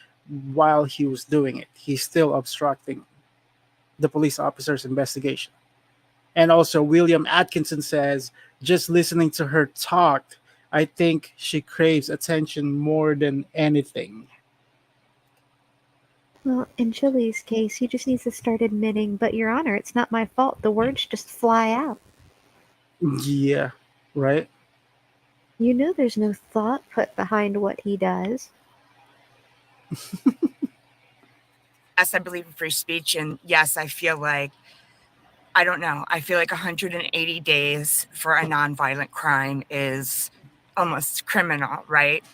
while he was doing it. He's still obstructing the police officer's investigation. And also William Atkinson says, just listening to her talk, I think she craves attention more than anything. Well, in Chili's case, he just needs to start admitting, but Your Honor, it's not my fault. The words just fly out. Yeah, right? You know there's no thought put behind what he does. Yes, I believe in free speech. And yes, I feel like, I don't know, I feel like 180 days for a nonviolent crime is almost criminal, right?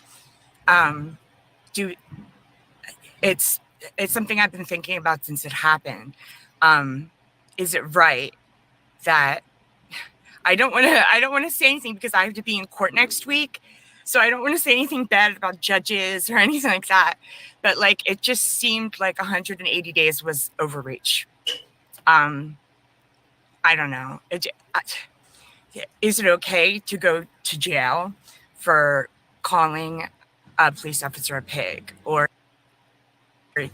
It's something I've been thinking about since it happened. Is it right that I don't want to say anything because I have to be in court next week, so I don't want to say anything bad about judges or anything like that. But like, it just seemed like 180 days was overreach. I don't know. Is it okay to go to jail for calling a police officer a pig or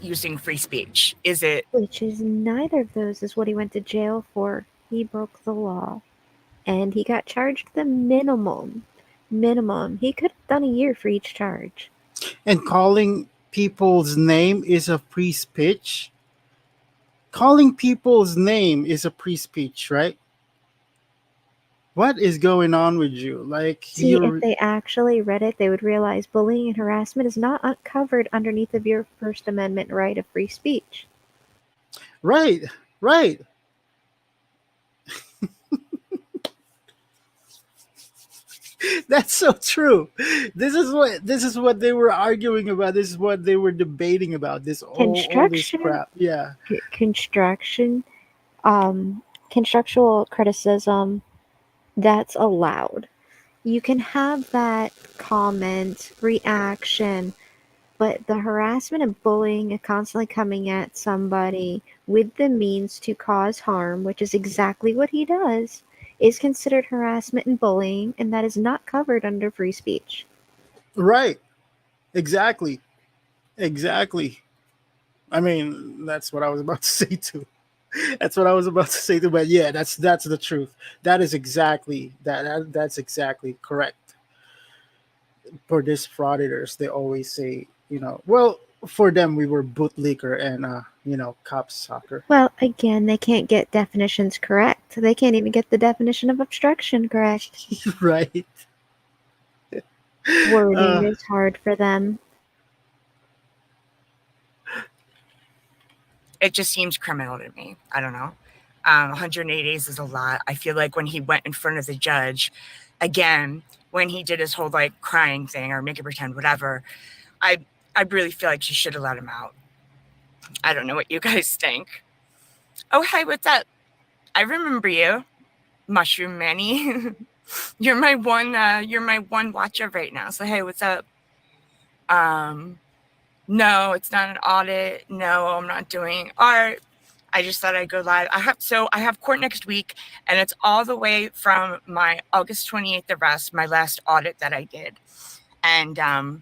using free speech? Is it? Which is neither of those is what he went to jail for. He broke the law. And he got charged the minimum. He could have done a year for each charge. And calling people's name is a free speech. Calling people's name is a free speech, right? What is going on with you? Like, See, if they actually read it, they would realize bullying and harassment is not covered underneath of your First Amendment right of free speech. Right. That's so true. This is what they were arguing about. This is what they were debating about. All this crap. Yeah. Constructual criticism, that's allowed. You can have that comment, reaction, but the harassment and bullying and constantly coming at somebody with the means to cause harm, which is exactly what he does, is considered harassment and bullying, and that is not covered under free speech. Right. Exactly. I mean, that's what I was about to say too. But yeah, that's the truth. That is exactly that's exactly correct. For these frauditors, they always say, well, for them we were bootlicker and cop soccer. Well, again, they can't get definitions correct. They can't even get the definition of obstruction correct. Right. Wording is hard for them. It just seems criminal to me. I don't know. 180 days is a lot. I feel like when he went in front of the judge, again, when he did his whole like crying thing or make it pretend, whatever, I really feel like she should have let him out. I don't know what you guys think. Oh, hey, what's up? I remember you, Mushroom Manny. You're my one watcher right now. So hey, what's up? No, it's not an audit. No, I'm not doing art. I just thought I'd go live. I have court next week, and it's all the way from my August 28th arrest, my last audit that I did. And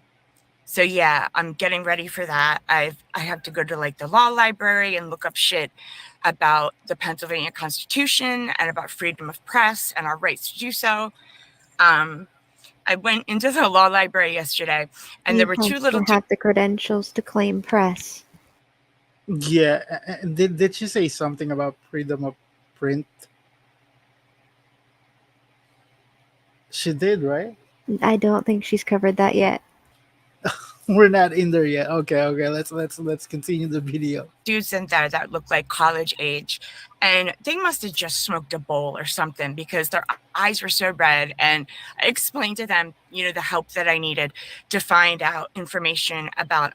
so yeah, I'm getting ready for that. I have to go to like the law library and look up shit about the Pennsylvania Constitution and about freedom of press and our rights to do so. I went into the law library yesterday, and there were two little. You have the credentials to claim press. Yeah, did she say something about freedom of print? She did, right? I don't think she's covered that yet. We're not in there yet. Okay. Let's continue the video. Dudes in there that look like college age, and they must have just smoked a bowl or something because their eyes were so red. And I explained to them, the help that I needed to find out information about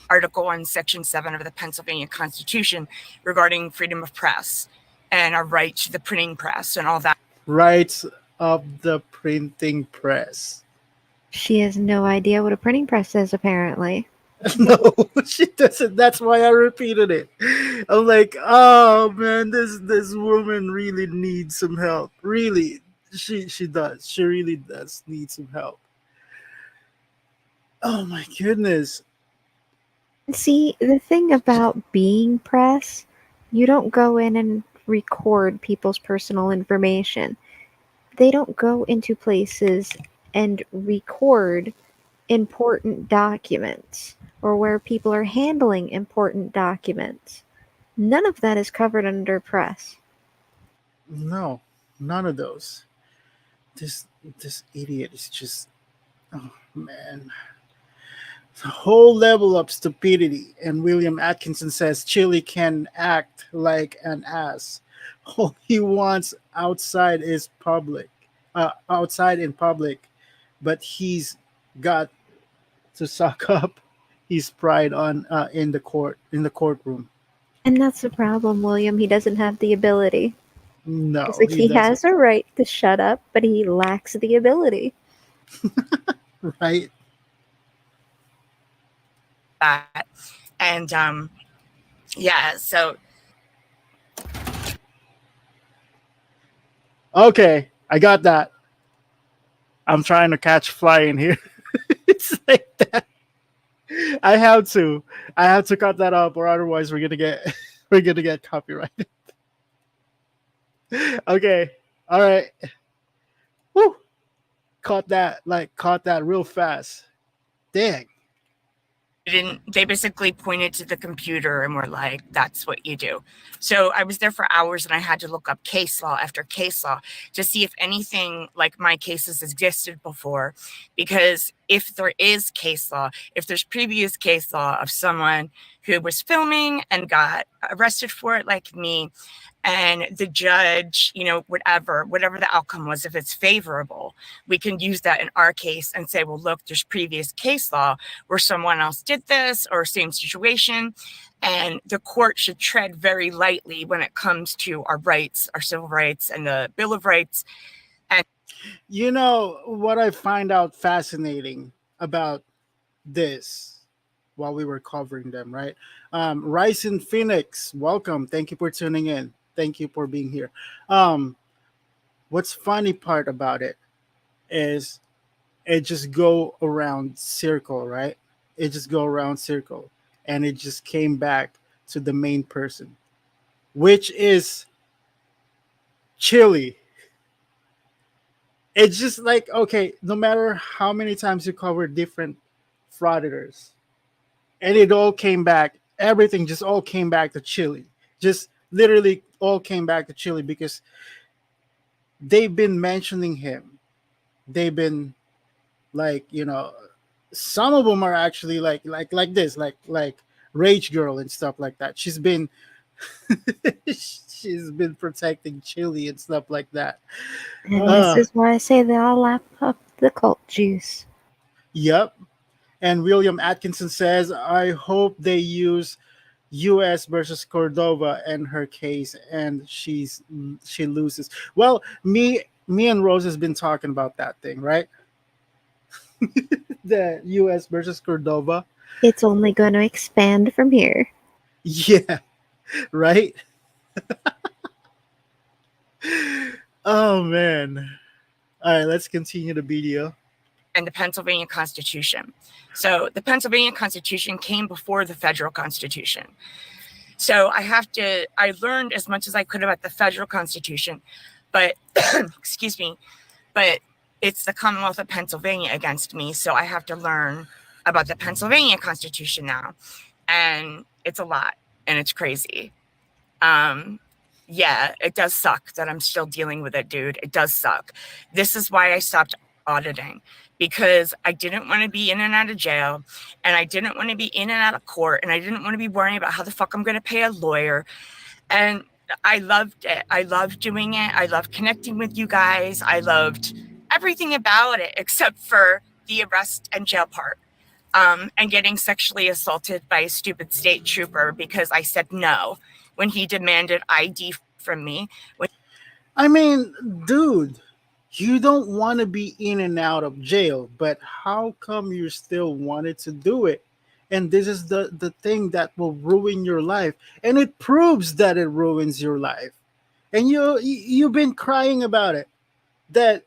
Article 1, Section 7 of the Pennsylvania Constitution regarding freedom of press and our right to the printing press and all that. Rights of the printing press. She has no idea what a printing press is, apparently. No, she doesn't. That's why I repeated it. I'm like, oh man, this woman really needs some help. Really, she does. She really does need some help. Oh my goodness. See, the thing about being press, you don't go in and record people's personal information. They don't go into places and record important documents or where people are handling important documents. None of that is covered under press. No, none of those. This idiot is just, oh man. The whole level of stupidity. And William Atkinson says Chili can act like an ass. All he wants outside in public but he's got to suck up his pride on in the courtroom. And that's the problem, William. He doesn't have the ability. No, It's like he has a right to shut up, but he lacks the ability. Right? That. And yeah, so Okay, I got that. I'm trying to catch fly in here. It's like that. I have to cut that up, or otherwise we're gonna get we're gonna get copyrighted. Okay, all right. Woo! Caught that real fast. Dang. they basically pointed to the computer and were like, that's what you do. So I was there for hours and I had to look up case law after case law to see if anything like my cases existed before. Because if there is case law, if there's previous case law of someone who was filming and got arrested for it like me, and the judge, whatever the outcome was, if it's favorable, we can use that in our case and say, well, look, there's previous case law where someone else did this or same situation. And the court should tread very lightly when it comes to our rights, our civil rights and the Bill of Rights. And what I find out fascinating about this while we were covering them, right? Rice in Phoenix, welcome. Thank you for tuning in. Thank you for being here. What's funny part about it is it just go around circle, right? It just go around circle, and it just came back to the main person, which is Chili. It's just like, okay, no matter how many times you cover different frauditors, and it all came back, everything just all came back to Chili. Just literally all came back to Chili because they've been mentioning him. They've been like, some of them are actually like this, like Rage Girl and stuff like that. She's been she's been protecting Chili and stuff like that. And this is why I say they all lap up the cult juice. Yep. And William Atkinson says, I hope they use U.S. versus Cordova and her case, and she loses. Well, me and Rose has been talking about that thing, right? The U.S. versus Cordova. It's only going to expand from here. Yeah, right? Oh, man. All right, let's continue the video. And the Pennsylvania Constitution. So the Pennsylvania Constitution came before the federal Constitution. So I learned as much as I could about the federal Constitution, but excuse me, but it's the Commonwealth of Pennsylvania against me. So I have to learn about the Pennsylvania Constitution now. And it's a lot and it's crazy. Yeah, it does suck that I'm still dealing with it, dude. It does suck. This is why I stopped auditing, because I didn't want to be in and out of jail, and I didn't want to be in and out of court, and I didn't want to be worrying about how the fuck I'm going to pay a lawyer. And I loved it. I loved doing it. I loved connecting with you guys. I loved everything about it except for the arrest and jail part. And getting sexually assaulted by a stupid state trooper because I said no when he demanded ID from me. I mean, dude, you don't want to be in and out of jail, but how come you still wanted to do it? And this is the thing that will ruin your life. And it proves that it ruins your life. And you've been crying about it, that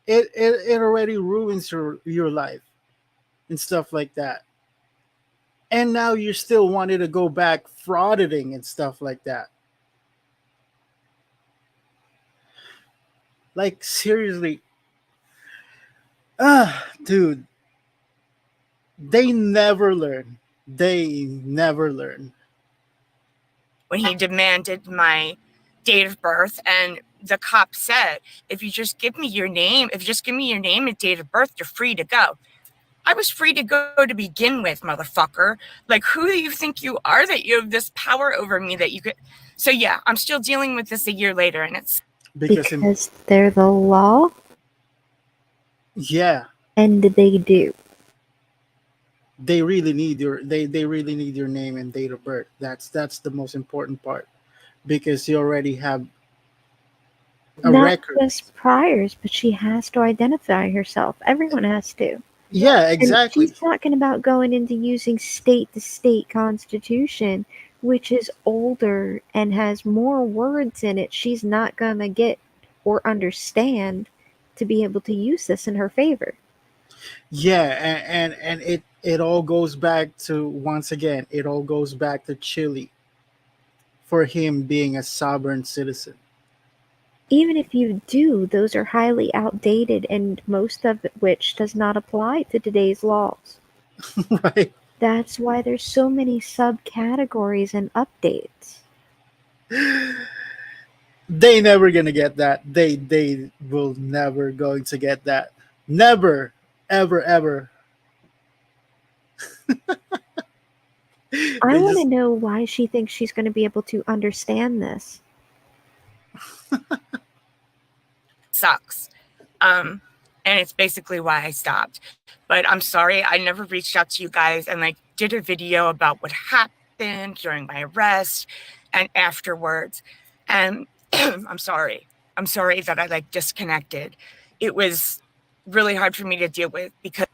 it already ruins your life and stuff like that. And now you still wanted to go back frauditing and stuff like that. Like, seriously. Dude. They never learn. They never learn. When he demanded my date of birth, and the cop said, if you just give me your name, and date of birth, you're free to go. I was free to go to begin with, motherfucker. Like, who do you think you are that you have this power over me that you could? So yeah, I'm still dealing with this a year later, and it's because they're the law. Yeah, And they do. They really need they really need your name and date of birth. That's the most important part, because you already have a Not record. just priors, but she has to identify herself. Everyone has to. Yeah, And exactly. she's talking about going into using state to state constitution, which is older and has more words in it she's not going to get or understand to be able to use this in her favor. Yeah, and it all goes back to, once again, it all goes back to Chile, for him being a sovereign citizen. Even if you do, those are highly outdated and most of which does not apply to today's laws. Right. That's why there's so many subcategories and updates. They never gonna get that. They will never going to get that. Never, ever, ever. I They want to just know why she thinks she's going to be able to understand this. Sucks. And it's basically why I stopped. But I'm sorry, I never reached out to you guys and like did a video about what happened during my arrest and afterwards. And I'm sorry. I'm sorry that I like disconnected. It was really hard for me to deal with because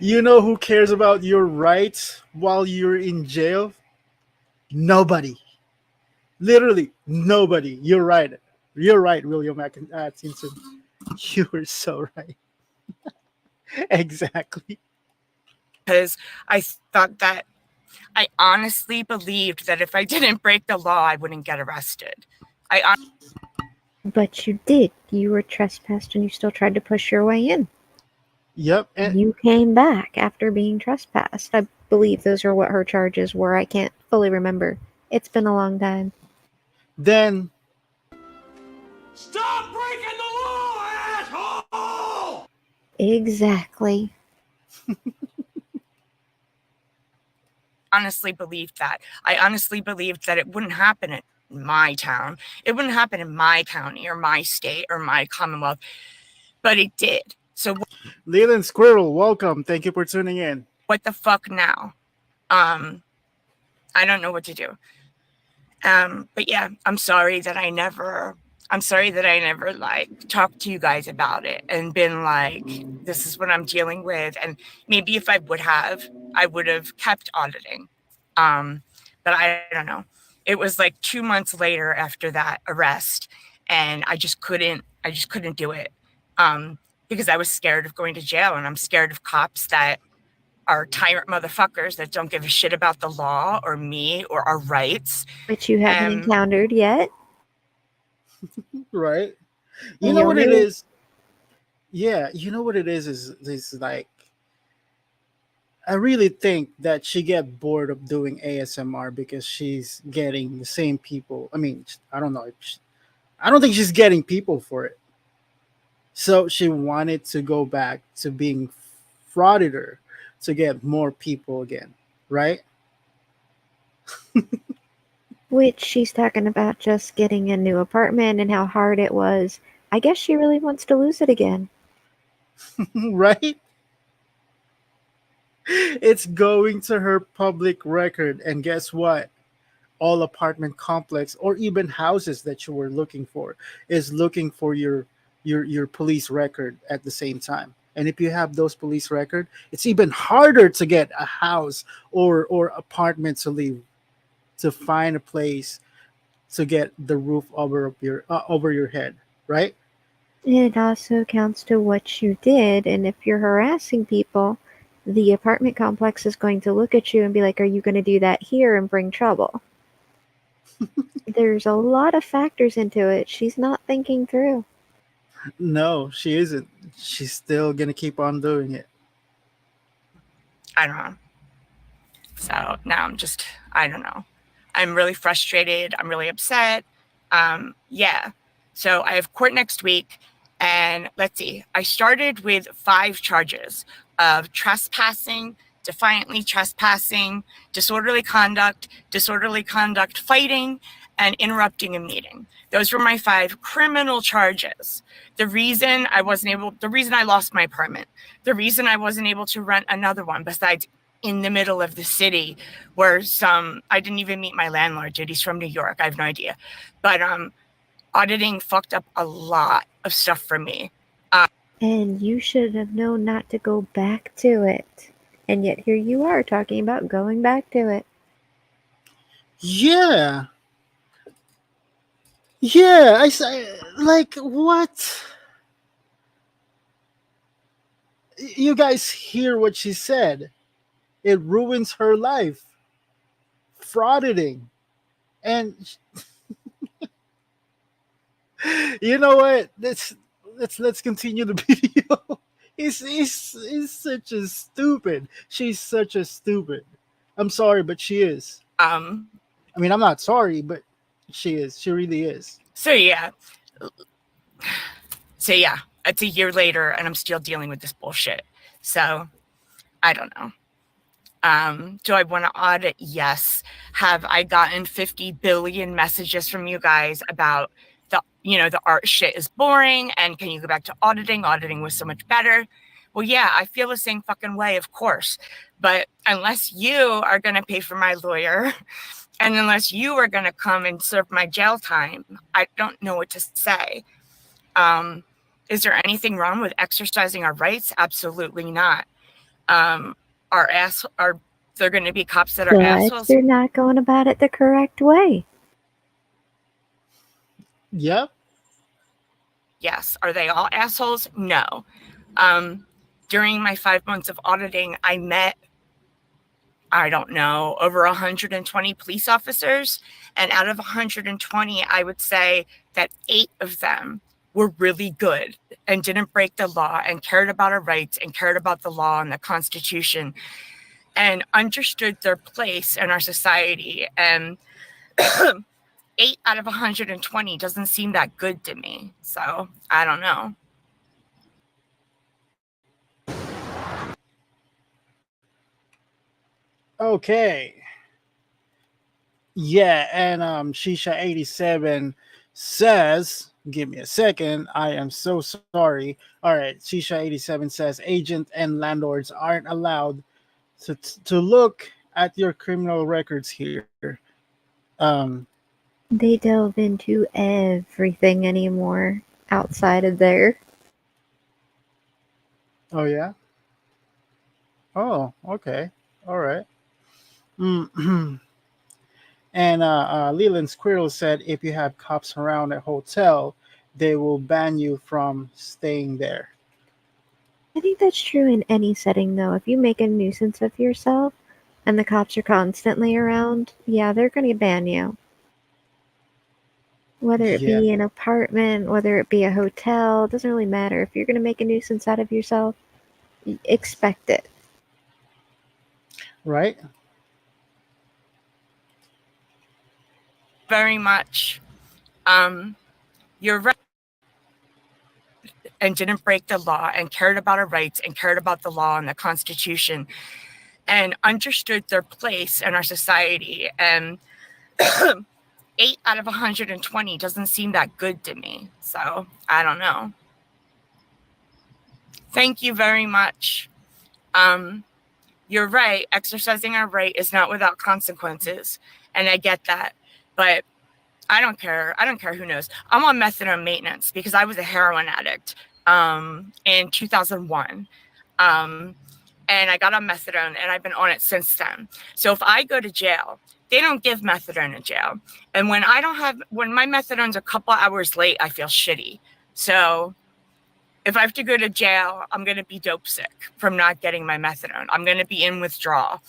you know who cares about your rights while you're in jail? Nobody. Literally nobody. You're right. You're right, William Atkinson. You were so right. Exactly. because I thought that I honestly believed that if I didn't break the law, I wouldn't get arrested. But you did. You were trespassed and you still tried to push your way in. Yep. And you came back after being trespassed. I believe those are what her charges were. I can't fully remember. It's been a long time. then Stop breaking the law, asshole! Exactly. honestly believed that. I honestly believed that it wouldn't happen in my town. It wouldn't happen in my county or my state or my commonwealth, but it did. So Leland Squirrel, welcome. Thank you for tuning in. What the fuck now? I don't know what to do. But yeah, I'm sorry that I never like talked to you guys about it and been like, this is what I'm dealing with. And maybe if I would have kept auditing. But I don't know. It was like 2 months later after that arrest, and I just couldn't do it. Because I was scared of going to jail, and I'm scared of cops that are tyrant motherfuckers that don't give a shit about the law or me or our rights. Which you haven't encountered yet. Right. You know what it is? Yeah, you know what it is like, I really think that she get bored of doing ASMR because she's getting the same people. I mean, I don't know. I don't think she's getting people for it. So she wanted to go back to being Frauditor to get more people again, right? Which she's talking about just getting a new apartment and how hard it was. I guess she really wants to lose it again. Right? It's going to her public record, and guess what? All apartment complex or even houses that you were looking for is looking for your police record at the same time. And if you have those police record, it's even harder to get a house or apartment to live, to find a place to get the roof over your head, right? It also counts to what you did, and if you're harassing people, the apartment complex is going to look at you and be like, are you going to do that here and bring trouble? There's a lot of factors into it she's not thinking through. No, she isn't. She's still gonna keep on doing it. I don't know. So now I don't know. I'm really frustrated. I'm really upset. Yeah. So I have court next week, and let's see. I started with 5 charges of trespassing, defiantly trespassing, disorderly conduct fighting, and interrupting a meeting. Those were my 5 criminal charges. The reason I lost my permit, the reason I wasn't able to rent another one, besides in the middle of the city where I didn't even meet my landlord, dude. He's from New York. I have no idea. But auditing fucked up a lot of stuff for me. And you should have known not to go back to it. And yet here you are talking about going back to it. Yeah. Yeah, I say, like, what? You guys hear what she said. It ruins her life. Frauditing. And you know what? Let's continue the video. He's such a stupid. She's such a stupid. I'm sorry, but she is. I mean, I'm not sorry, but she is. She really is. So yeah, it's a year later and I'm still dealing with this bullshit. So I don't know. Do I want to audit? Yes. Have I gotten 50 billion messages from you guys about the art shit is boring and can you go back to auditing? Auditing was so much better. Well, yeah, I feel the same fucking way, of course. But unless you are going to pay for my lawyer and unless you are going to come and serve my jail time, I don't know what to say. Is there anything wrong with exercising our rights? Absolutely not. Are there going to be cops that are But assholes? they're not going about it the correct way. Yep. Yes. Are they all assholes? No. During my 5 months of auditing, I met, I don't know, over 120 police officers. And out of 120, I would say that 8 of them were really good and didn't break the law and cared about our rights and cared about the law and the Constitution and understood their place in our society. And 8 out of 120 doesn't seem that good to me. So I don't know. Okay. Yeah, and Shisha87 says, give me a second, I am so sorry. All right, Shisha87 says agent and landlords aren't allowed to look at your criminal records here. They delve into everything anymore outside of there. Oh yeah. Oh, okay. All right. And Leland Squirrel said if you have cops around a hotel, they will ban you from staying there. I think that's true in any setting, though. If you make a nuisance of yourself and the cops are constantly around, yeah, they're going to ban you. Whether it be an apartment, whether it be a hotel, it doesn't really matter. If you're going to make a nuisance out of yourself, expect it. Right? Very much. You're right. And didn't break the law and cared about our rights and cared about the law and the Constitution and understood their place in our society. And 8 out of 120 doesn't seem that good to me. So I don't know. Thank you very much. You're right. Exercising our right is not without consequences. And I get that. But I don't care. I don't care who knows. I'm on methadone maintenance because I was a heroin addict in 2001. And I got on methadone and I've been on it since then. So if I go to jail, they don't give methadone in jail. And when my methadone's a couple hours late, I feel shitty. So if I have to go to jail, I'm going to be dope sick from not getting my methadone. I'm going to be in withdrawal.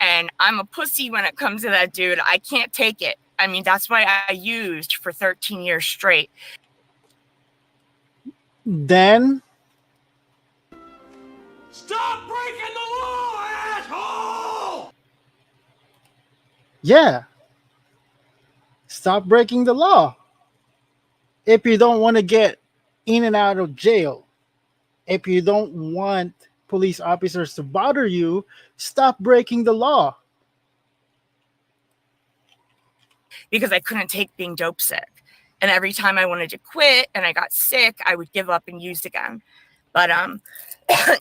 And I'm a pussy when it comes to that, dude. I can't take it. I mean, that's why I used for 13 years straight. Then Stop breaking the law, asshole! yeah. Stop breaking the law. If you don't want to get in and out of jail, if you don't want police officers to bother you, stop breaking the law. because I couldn't take being dope sick. And every time I wanted to quit and I got sick, I would give up and use again. But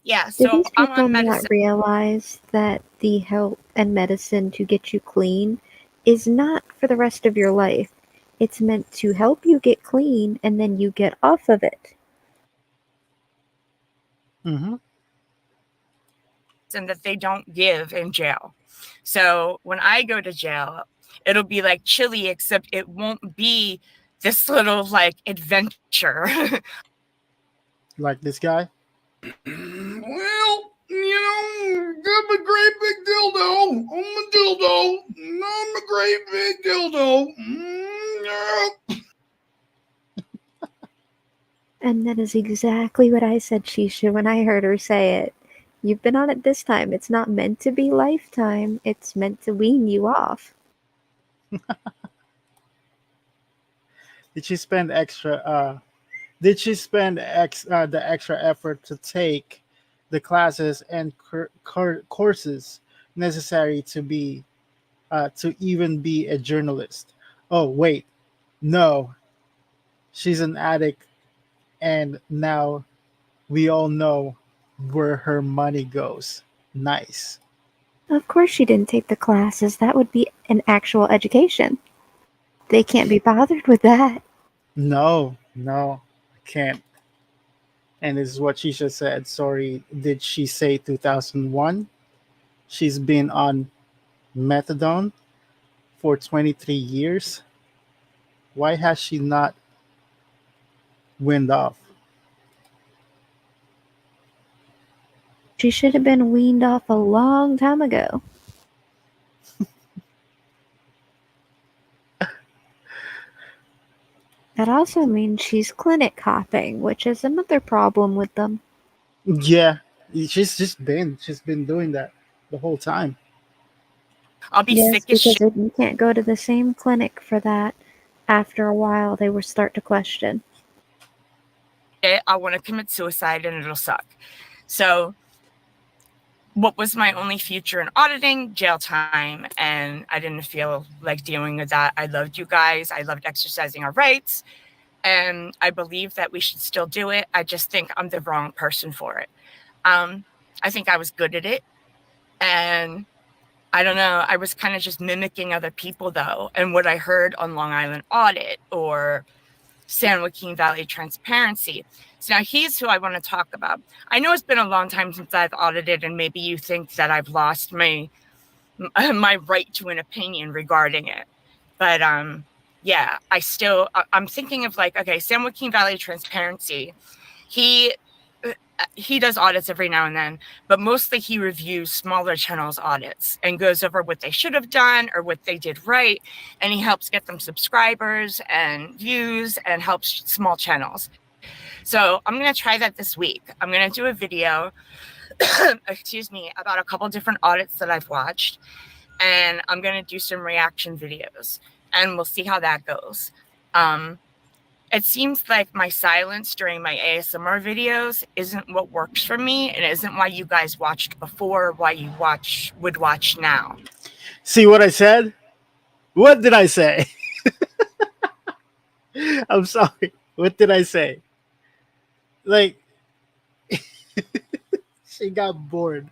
yeah, Do so these I'm people on medicine. not realize that the help and medicine to get you clean is not for the rest of your life? It's meant to help you get clean and then you get off of it. Mm-hmm. And that they don't give in jail. So when I go to jail, it'll be like chili, except it won't be this little like adventure. Like this guy. Well, I'm a great big dildo. I'm a dildo. I'm a great big dildo. Yeah. And that is exactly what I said, Shisha, when I heard her say it. You've been on it this time. It's not meant to be lifetime. It's meant to wean you off. Did she spend extra? Did she spend the extra effort to take the classes and courses necessary to be to even be a journalist? Oh wait, no, she's an addict, and now we all know where her money goes. Nice. Of course she didn't take the classes. That would be an actual education. They can't be bothered with that. No, I can't. And this is what she just said. Sorry, did she say 2001? She's been on methadone for 23 years. Why has she not weaned off? She should have been weaned off a long time ago. That also means she's clinic hopping, which is another problem with them. Yeah, she's been doing that the whole time. I'll be Yes, sick as because shit. if you can't go to the same clinic for that, after a while they will start to question. I want to commit suicide and it'll suck. So what was my only future in auditing? Jail time. And I didn't feel like dealing with that. I loved you guys. I loved exercising our rights. And I believe that we should still do it. I just think I'm the wrong person for it. I think I was good at it. And I don't know. I was kind of just mimicking other people, though. And what I heard on Long Island Audit or San Joaquin Valley Transparency. So now he's who I want to talk about. I know it's been a long time since I've audited, and maybe you think that I've lost my right to an opinion regarding it. But yeah, I'm thinking of like, okay, San Joaquin Valley Transparency. He does audits every now and then, but mostly he reviews smaller channels' audits and goes over what they should have done or what they did right. And he helps get them subscribers and views and helps small channels. So I'm going to try that this week. I'm going to do a video, about a couple different audits that I've watched. And I'm going to do some reaction videos and we'll see how that goes. It seems like my silence during my ASMR videos isn't what works for me and isn't why you guys watched before, why you would watch now. See what I said? What did I say? I'm sorry. What did I say? Like, she got bored.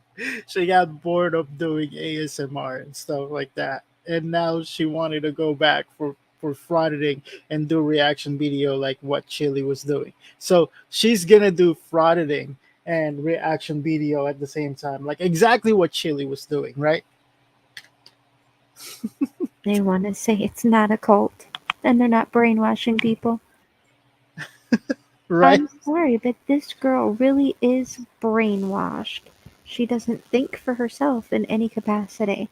She got bored of doing ASMR and stuff like that. And now she wanted to go back for frauditing and do reaction video like what Chili was doing. So she's gonna do frauditing and reaction video at the same time, like exactly what Chili was doing, right? They want to say it's not a cult and they're not brainwashing people. Right? I'm sorry, but this girl really is brainwashed. She doesn't think for herself in any capacity.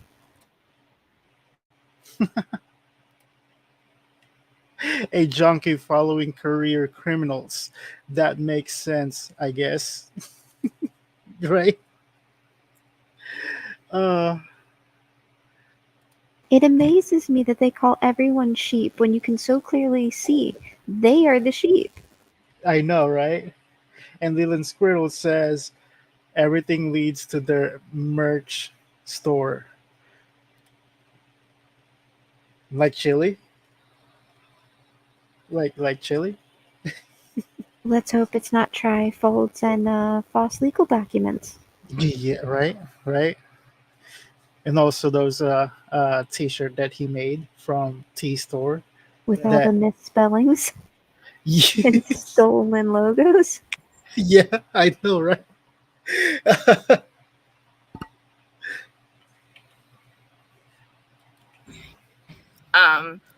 A junkie following career criminals. That makes sense, I guess. Right? It amazes me that they call everyone sheep when you can so clearly see they are the sheep. I know, right? And Leland Squirrel says everything leads to their merch store. Like chili? Like chili? Let's hope it's not trifolds and false legal documents Yeah, right, right. And also those t-shirt that he made from T Store. with all the That misspellings and yes, stolen logos. yeah, I know, right?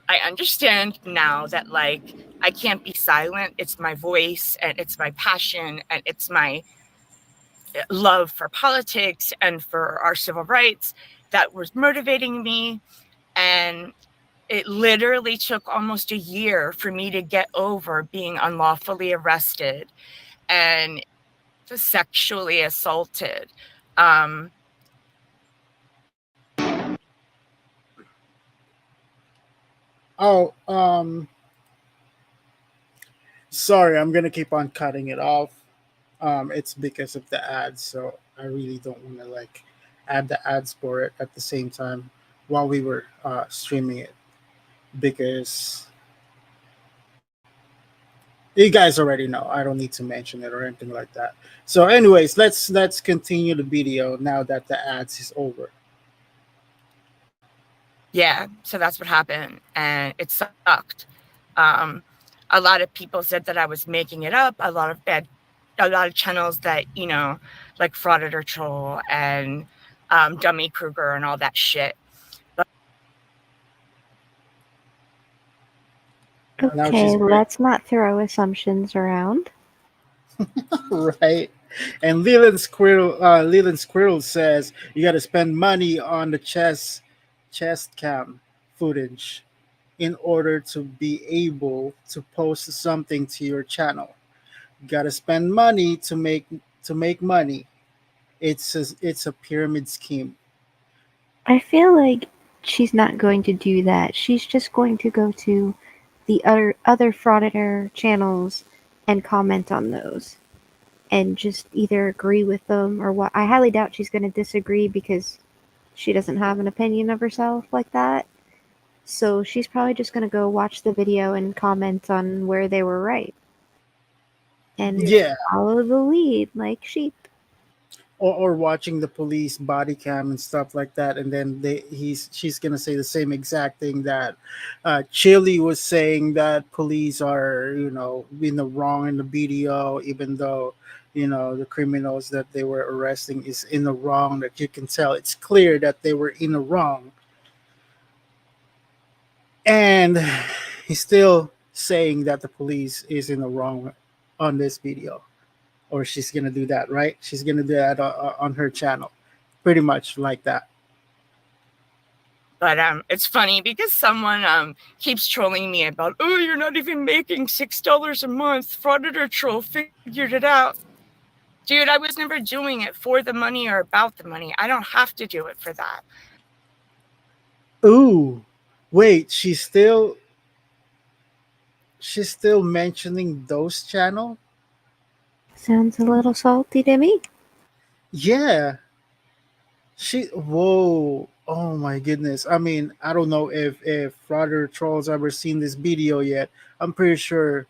I understand now that like I can't be silent. It's my voice and it's my passion and it's my love for politics and for our civil rights that was motivating me. And it literally took almost a year for me to get over being unlawfully arrested and sexually assaulted. Oh, sorry, I'm gonna keep on cutting it off. It's because of the ads, so I really don't want to like add the ads for it at the same time while we were streaming it because you guys already know. I don't need to mention it or anything like that. So, anyways, let's continue the video now that the ads is over. Yeah, so that's what happened, and it sucked. A lot of people said that I was making it up. A lot of channels that like Frauditor Troll and Dummy Kruger and all that shit. But Okay, let's not throw assumptions around. Right. And Leland Squirrel says you got to spend money on the chest cam footage in order to be able to post something to your channel. You got to spend money to make money. It's a pyramid scheme. I feel like she's not going to do that. She's just going to go to the other frauditor channels and comment on those and just either agree with them or what. I highly doubt she's going to disagree because she doesn't have an opinion of herself like that. So she's probably just going to go watch the video and comment on where they were right. And Yeah. follow the lead like sheep. Or watching the police body cam and stuff like that, and then she's gonna say the same exact thing that Chili was saying, that police are in the wrong in the video, even though the criminals that they were arresting is in the wrong. That you can tell it's clear that they were in the wrong, and he's still saying that the police is in the wrong on this video. Or she's gonna do that, right? She's gonna do that on her channel, pretty much like that. But it's funny because someone keeps trolling me about, oh, you're not even making $6 a month. Frauditor Troll figured it out. Dude, I was never doing it for the money or about the money. I don't have to do it for that. Ooh, wait, she's still mentioning those channel. Sounds a little salty to me. Yeah. Whoa. Oh my goodness. I mean, I don't know if Frauder Trolls ever seen this video yet. I'm pretty sure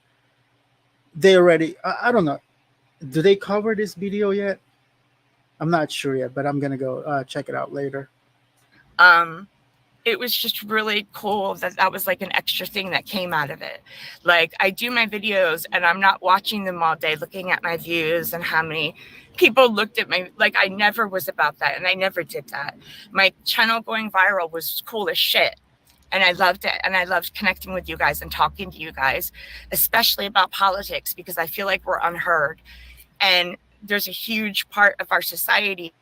they already. I don't know. Do they cover this video yet? I'm not sure yet, but I'm gonna go check it out later. It was just really cool that was like an extra thing that came out of it. Like, I do my videos and I'm not watching them all day looking at my views and how many people looked at my, like, I never was about that, and I never did that. My channel going viral was cool as shit, and I loved it, and I loved connecting with you guys and talking to you guys, especially about politics, because I feel like we're unheard, and there's a huge part of our society.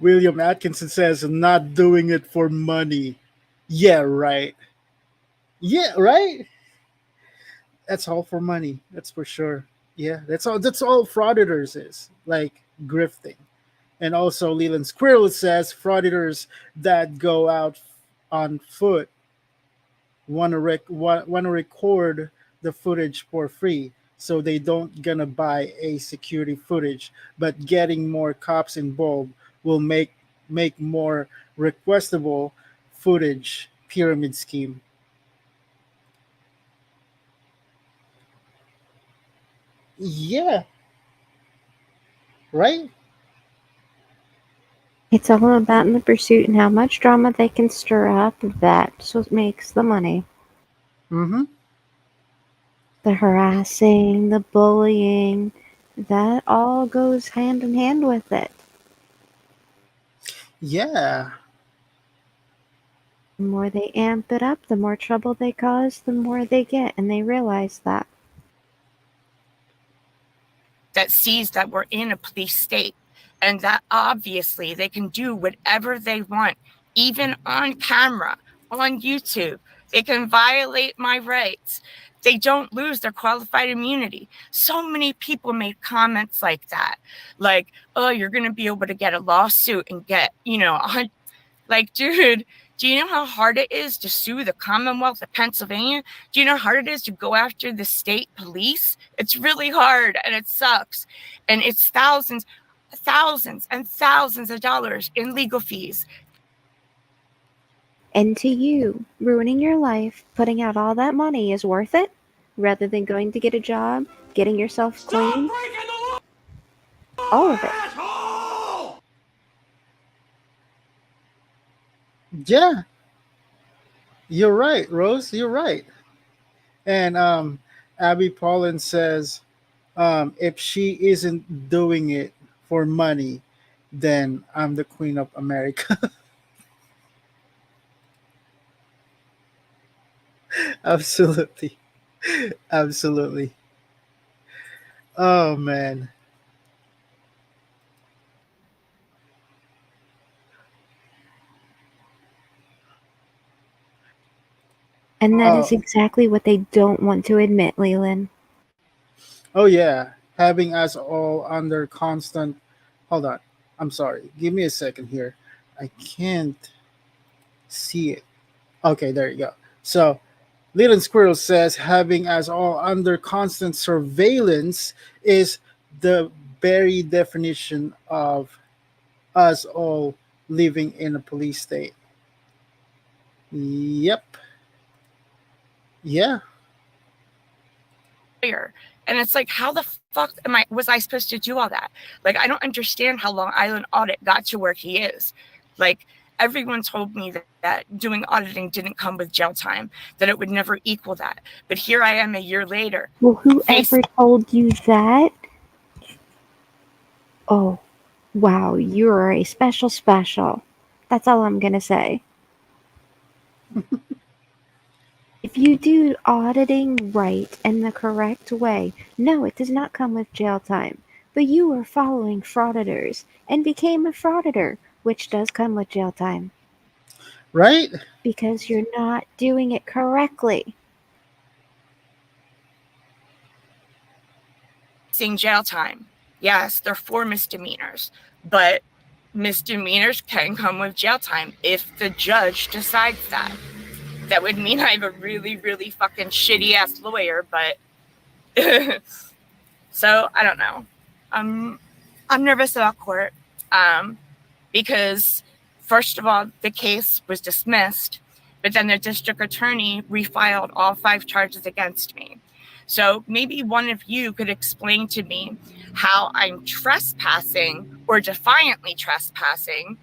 William Atkinson says, not doing it for money. Yeah, right. Yeah, right. That's all for money. That's for sure. Yeah, that's all frauditors is, like grifting. And also Leland Squirrel says frauditors that go out on foot want to record the footage for free, so they don't gonna buy a security footage, but getting more cops involved will make make more requestable footage pyramid scheme. Yeah, right? It's all about in the pursuit and how much drama they can stir up. That's what makes the money. Mm-hmm. The harassing, the bullying, that all goes hand in hand with it. Yeah. The more they amp it up, the more trouble they cause, the more they get, and they realize that. That sees that we're in a police state and that obviously they can do whatever they want, even on camera, on YouTube. They can violate my rights. They don't lose their qualified immunity. So many people made comments like that. Like, oh, you're going to be able to get a lawsuit and get, like, dude, do you know how hard it is to sue the Commonwealth of Pennsylvania? Do you know how hard it is to go after the state police? It's really hard and it sucks. And it's thousands and thousands of dollars in legal fees. And to you, ruining your life, putting out all that money is worth it? Rather than going to get a job, getting yourself clean? All of it. Yeah. You're right, Rose. You're right. And Abby Paulin says, if she isn't doing it for money, then I'm the queen of America. Absolutely. Absolutely. Oh man. And that is Oh, exactly what they don't want to admit, Leland. oh yeah. Having us all under constant. Hold on. I'm sorry. Give me a second here. I can't see it. Okay, there you go. So, Little Squirrel says having us all under constant surveillance is the very definition of us all living in a police state. Yep. Yeah. And it's like, how the fuck was I supposed to do all that? Like, I don't understand how Long Island Audit got to where he is. Like, everyone told me that doing auditing didn't come with jail time, that it would never equal that. But here I am a year later. Well, whoever told you that? Oh, wow, you're a special. That's all I'm gonna say. If you do auditing right and the correct way, no, it does not come with jail time. But you were following frauditors and became a frauditor, which does come with jail time. Right? Because you're not doing it correctly. Seeing jail time. Yes, they're 4 misdemeanors, but misdemeanors can come with jail time if the judge decides that. That would mean I have a really, really fucking shitty ass lawyer, but so I don't know. I'm nervous about court because first of all, the case was dismissed, but then the district attorney refiled all 5 charges against me. So maybe one of you could explain to me how I'm trespassing or defiantly trespassing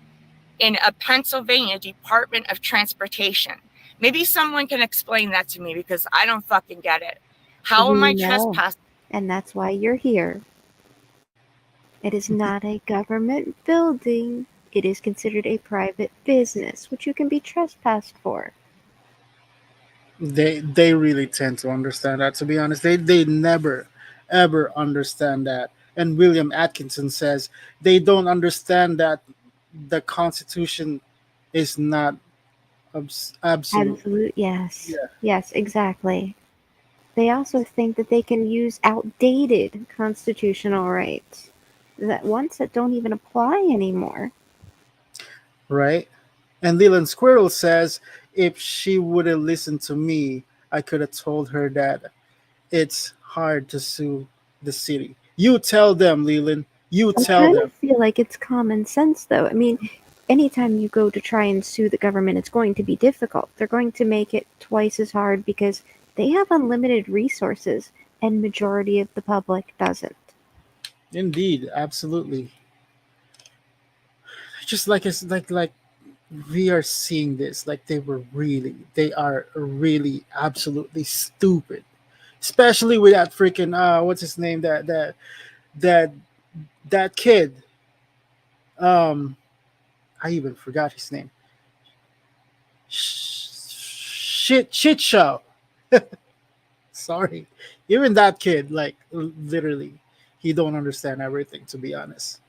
in a Pennsylvania Department of Transportation. Maybe someone can explain that to me because I don't fucking get it. How am I trespassing? And that's why you're here. It is not a government building. It is considered a private business, which you can be trespassed for. They really tend to understand that, to be honest. They never ever understand that. And William Atkinson says they don't understand that the Constitution is not absolute. Absolute, yes. Yeah. Yes, exactly. They also think that they can use outdated constitutional rights, that ones that don't even apply anymore. Right? And Leland Squirrel says if she would have listened to me, I could have told her that it's hard to sue the city. You tell them, Leland. You I tell kind them. of feel like it's common sense, though. I mean, anytime you go to try and sue the government, it's going to be difficult. They're going to make it twice as hard because they have unlimited resources and majority of the public doesn't. Indeed, absolutely. Just like it's like we are seeing this, like they are really absolutely stupid, especially with that freaking what's his name, that that kid. um I even forgot his name. Shit show. Sorry. Even that kid, like literally, he don't understand everything, to be honest.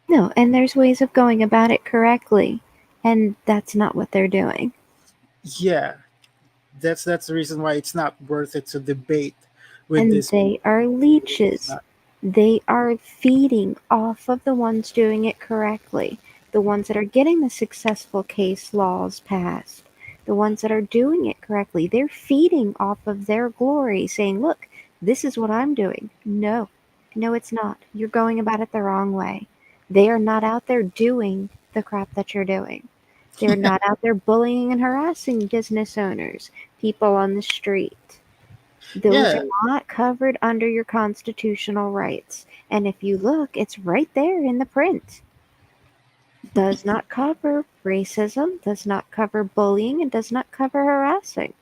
No, and there's ways of going about it correctly, and that's not what they're doing. Yeah, that's the reason why it's not worth it to debate with And this they people. are It's leeches. not. They are feeding off of the ones doing it correctly, the ones that are getting the successful case laws passed, the ones that are doing it correctly. They're feeding off of their glory, saying, look, this is what I'm doing. No, no, it's not. You're going about it the wrong way. They are not out there doing the crap that you're doing. They're not out there bullying and harassing business owners, people on the street. Those Yeah, are not covered under your constitutional rights. And if you look, it's right there in the print. Does not cover racism, does not cover bullying, and does not cover harassing.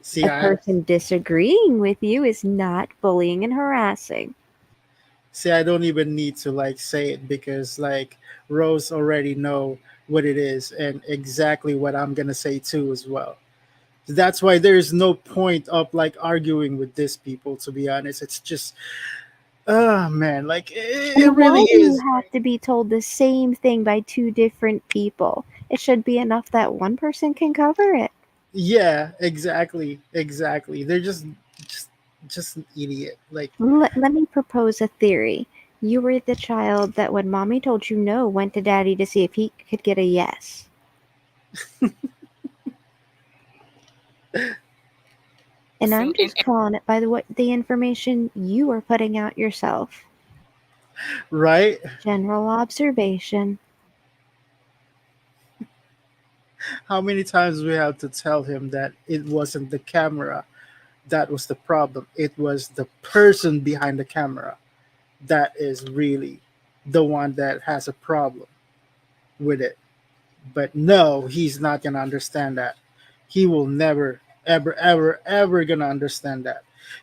see, A I person disagreeing with you is not bullying and harassing. see. I don't even need to like say it because like Rose already know what it is and exactly what I'm gonna say too as well. That's why there's no point of like arguing with these people. To be honest, it's just, oh man, like it And really why do you is. have to be told the same thing by two different people? It should be enough that one person can cover it. Yeah, exactly. They're just just an idiot. Like, Let me propose a theory. You were the child that when mommy told you no, went to daddy to see if he could get a yes. And I'm just calling it by the information you are putting out yourself. right? General observation. How many times we have to tell him that it wasn't the camera that was the problem? It was the person behind the camera that is really the one that has a problem with it. But no, he's not gonna understand that. He will never, ever gonna understand that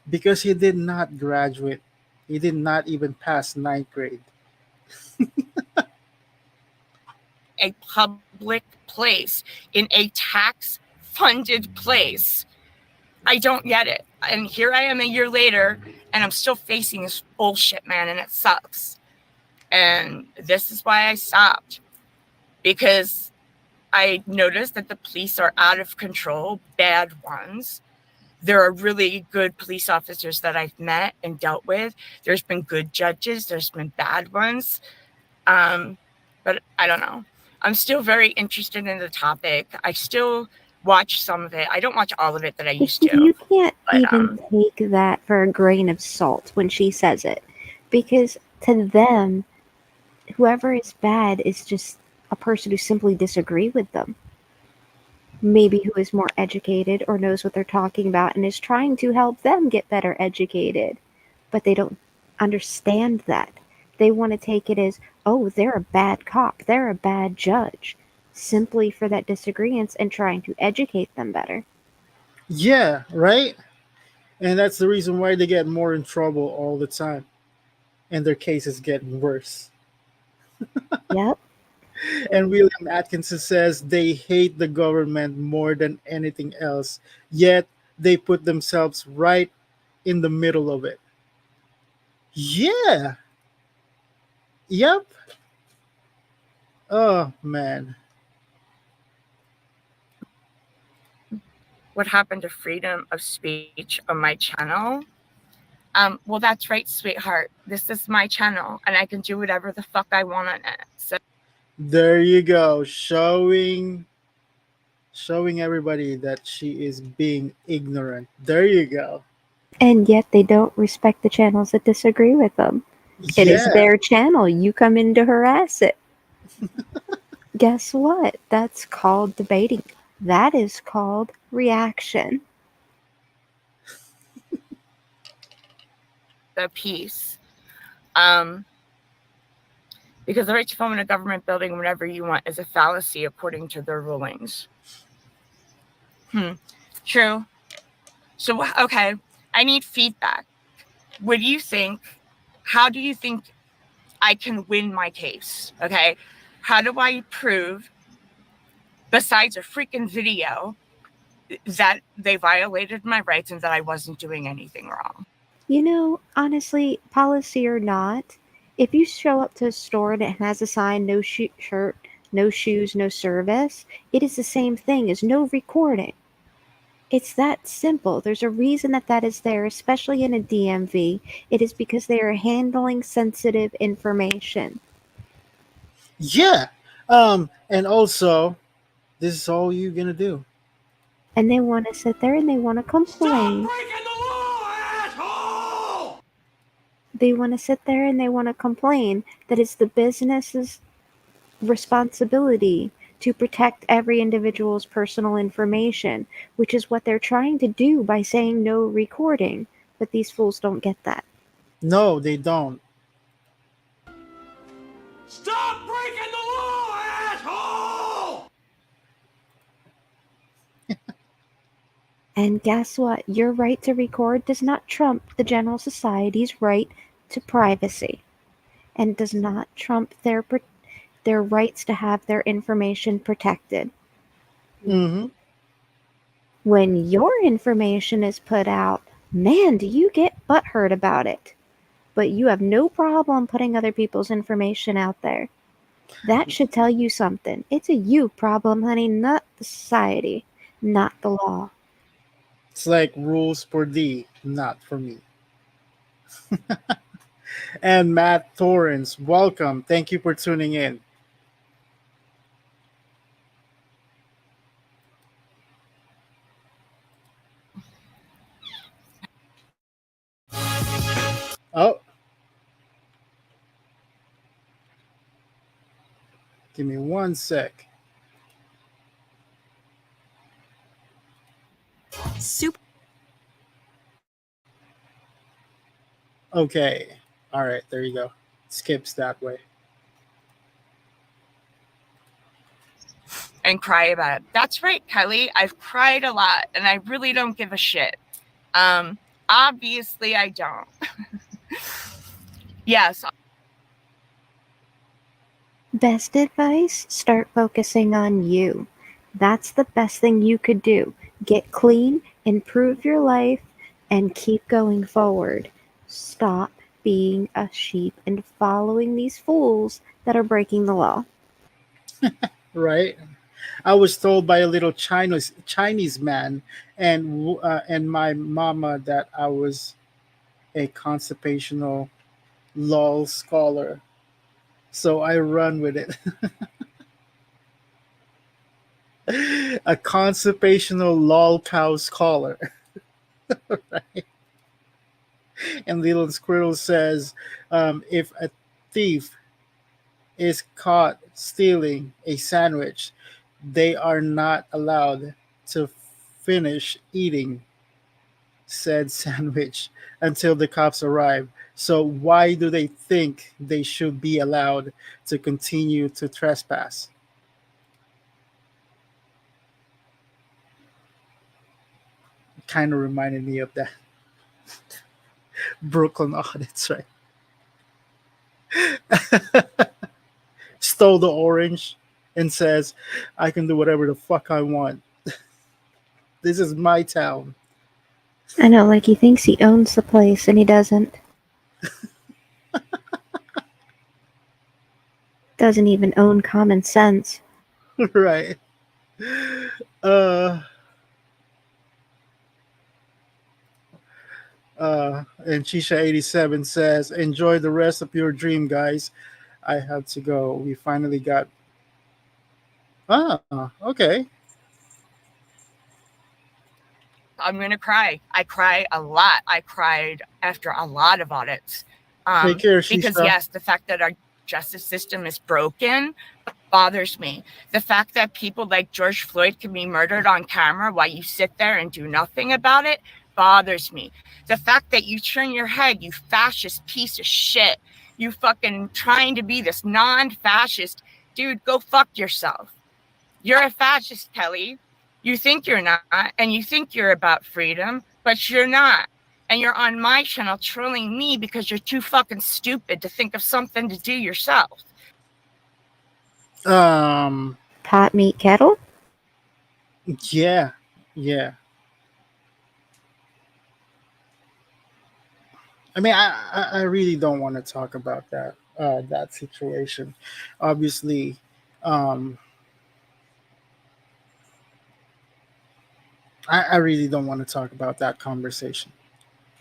because he did not graduate. He did not even pass ninth grade. A public place, in a tax funded place. I don't get it. And here I am a year later, and I'm still facing this bullshit, man, and it sucks. And this is why I stopped, because I noticed that the police are out of control, bad ones. There are really good police officers that I've met and dealt with. There's been good judges, there's been bad ones. But I don't know. I'm still very interested in the topic. I still watch some of it. I don't watch all of it that I used to. You can't But even take that for a grain of salt when she says it. Because to them, whoever is bad is just a person who simply disagree with them. Maybe who is more educated or knows what they're talking about and is trying to help them get better educated. But they don't understand that. They want to take it as, oh, they're a bad cop, they're a bad judge, simply for that disagreement and trying to educate them better. Yeah, right. And that's the reason why they get more in trouble all the time, and their cases getting worse. Yep. And William Atkinson says they hate the government more than anything else, yet they put themselves right in the middle of it. Yeah. Yep. Oh man. what happened to freedom of speech on my channel? Well, that's right, sweetheart. This is my channel, and I can do whatever the fuck I want on it. So There you go, showing everybody that she is being ignorant. There you go. And yet they don't respect the channels that disagree with them. It is Yeah. their channel. You come in to harass it. Guess what? That's called debating. That is called reaction. The peace. Because the right to film in a government building whenever you want is a fallacy according to their rulings. True. So, okay, I need feedback. What do you think? How do you think I can win my case? Okay, how do I prove, besides a freaking video, that they violated my rights and that I wasn't doing anything wrong? You know, honestly, policy or not, if you show up to a store and it has a sign, no shirt, no shoes, no service, it is the same thing as no recording. It's that simple. There's a reason that that is there, especially in a DMV. It is because they are handling sensitive information. Yeah. And also, this is all you're gonna do. And they want to sit there and they want to complain. They want to sit there and they want to complain that it's the business's responsibility to protect every individual's personal information, which is what they're trying to do by saying no recording. But these fools don't get that. No, they don't. Stop breaking the law, asshole! And guess what? Your right to record does not trump the general society's right to privacy, and does not trump their rights to have their information protected. Mm-hmm. When your information is put out, man, do you get butthurt about it. But you have no problem putting other people's information out there. That should tell you something. It's a you problem, honey, not the society, not the law. It's like rules for thee, not for me. And Matt Torrance, welcome. Thank you for tuning in. Oh. Give me 1 sec. Super. Okay. All right, there you go. Skips that way. And cry about it. That's right, Kelly. I've cried a lot and I really don't give a shit. Obviously I don't. Yes. Best advice? Start focusing on you. That's the best thing you could do. Get clean, improve your life, and keep going forward. Stop being a sheep and following these fools that are breaking the law. Right? I was told by a little Chinese man and my mama that I was a constipational lol scholar. So I run with it. A constipational lol cow scholar. Right? And little squirrel says, if a thief is caught stealing a sandwich, they are not allowed to finish eating said sandwich until the cops arrive. So why do they think they should be allowed to continue to trespass? Kind of reminded me of that Brooklyn audits, right? Stole the orange and says, I can do whatever the fuck I want. This is my town. I know, like he thinks he owns the place and he doesn't. Doesn't even own common sense. Right. And Chisha87 says, enjoy the rest of your dream, guys. I have to go. We finally got. Okay. I'm going to cry. I cry a lot. I cried after a lot of audits. Take care, because, Shisha. yes, the fact that our justice system is broken, bothers me. The fact that people like George Floyd can be murdered on camera while you sit there and do nothing about it bothers me. The fact that you turn your head, you fascist piece of shit, you fucking trying to be this non-fascist, dude, go fuck yourself. You're a fascist, Kelly. You think you're not, and you think you're about freedom, but you're not. And you're on my channel trolling me because you're too fucking stupid to think of something to do yourself. Pot, meat, kettle? Yeah. I mean, I really don't want to talk about that situation. Obviously, I really don't want to talk about that conversation.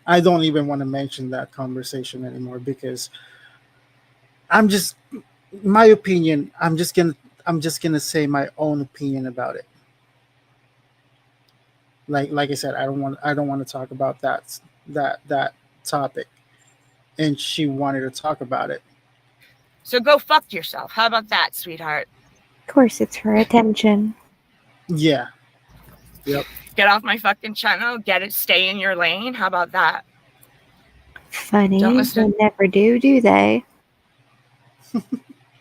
I don't even want to mention that conversation anymore because I'm just my opinion. I'm just gonna say my own opinion about it. Like I said, I don't want to talk about that topic, and she wanted to talk about it. So go fuck yourself. How about that, sweetheart? Of course, it's her attention. Yeah. Yep. Get off my fucking channel. Get it. Stay in your lane. How about that? Funny. Don't listen. They never do they?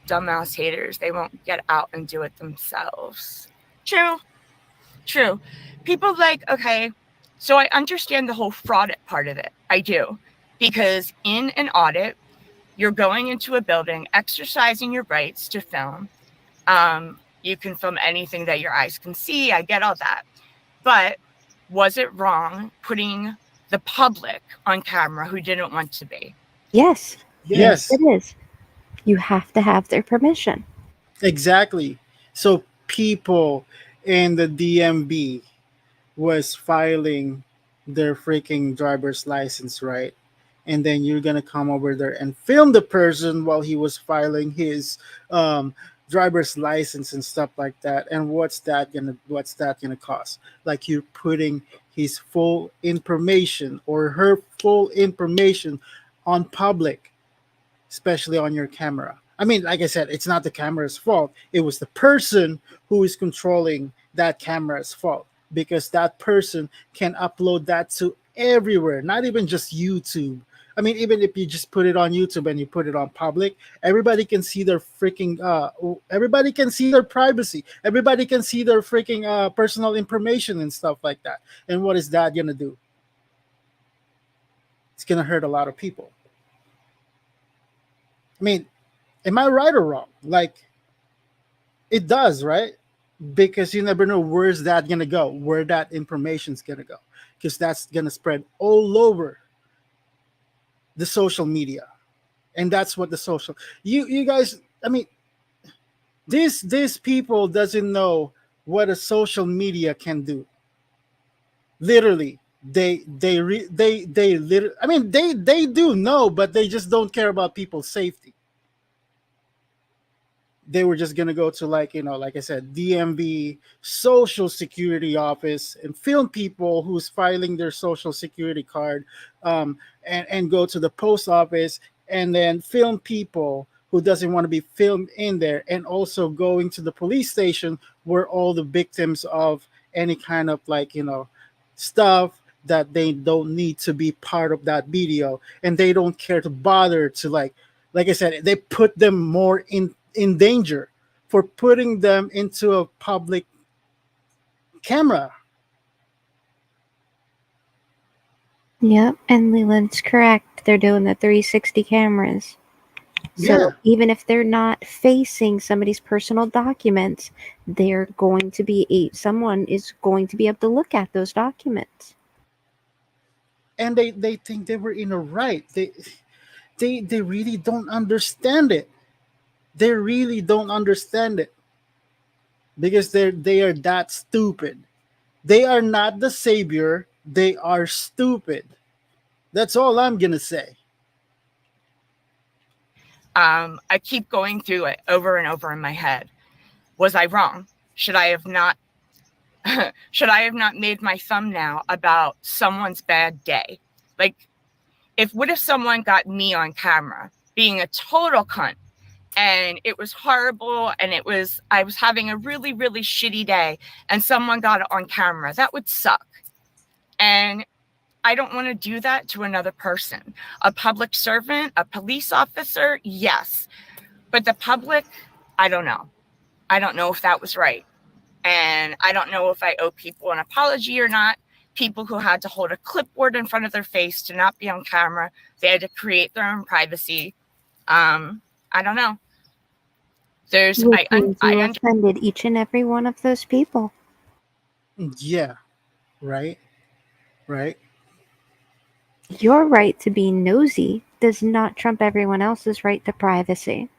Dumbass haters. They won't get out and do it themselves. True. People okay, so I understand the whole fraud part of it. I do. Because in an audit, you're going into a building, exercising your rights to film. You can film anything that your eyes can see. I get all that. But was it wrong putting the public on camera who didn't want to be? Yes. Yes. It is. You have to have their permission. Exactly. So people in the DMV was filing their freaking driver's license, right? And then you're gonna come over there and film the person while he was filing his driver's license and stuff like that. And what's that gonna cost? Like you're putting his full information or her full information on public, especially on your camera. I mean, like I said, it's not the camera's fault. It was the person who is controlling that camera's fault because that person can upload that to everywhere, not even just YouTube. I mean, even if you just put it on YouTube and you put it on public, everybody can see their freaking, everybody can see their privacy. Everybody can see their freaking personal information and stuff like that. And what is that going to do? It's going to hurt a lot of people. I mean, am I right or wrong? Like, it does, right? Because you never know where's that going to go, where that information's going to go. Because that's going to spread all over the social media. And that's what the social you guys, I mean, these people doesn't know what a social media can do. Literally, they literally, I mean, they do know, but they just don't care about people's safety. They were just gonna go to, like, you know, like I said, DMV Social Security office and film people who's filing their Social Security card, and go to the post office and then film people who doesn't want to be filmed in there, and also going to the police station where all the victims of any kind of, like, you know, stuff that they don't need to be part of that video, and they don't care to bother to, like I said, they put them more in danger for putting them into a public camera. Yep, and Leland's correct. They're doing the 360 cameras. So even if they're not facing somebody's personal documents, they're going to be someone is going to be able to look at those documents. And they think they were in a right. They really don't understand it. They really don't understand it because they are that stupid. They are not the savior. They are stupid. That's all I'm gonna say. I keep going through it over and over in my head. Was I wrong? Should I have not made my thumbnail about someone's bad day? Like, what if someone got me on camera being a total cunt and it was horrible, and I was having a really, really shitty day, and someone got it on camera. That would suck. And I don't want to do that to another person. A public servant, a police officer, yes. But the public, I don't know. I don't know if that was right. And I don't know if I owe people an apology or not. People who had to hold a clipboard in front of their face to not be on camera. They had to create their own privacy. I don't know. Which means you offended each and every one of those people. Yeah. Right. Right. Your right to be nosy does not trump everyone else's right to privacy.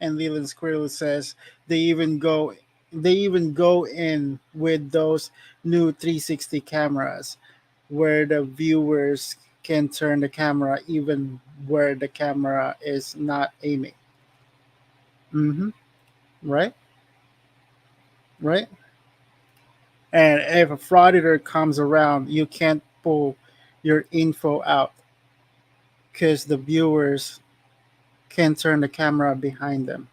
And Leland Squirrel says they even go in with those new 360 cameras where the viewers can turn the camera even where the camera is not aiming. Mm-hmm. Right? Right? And if a frauditor comes around, you can't pull your info out because the viewers can turn the camera behind them.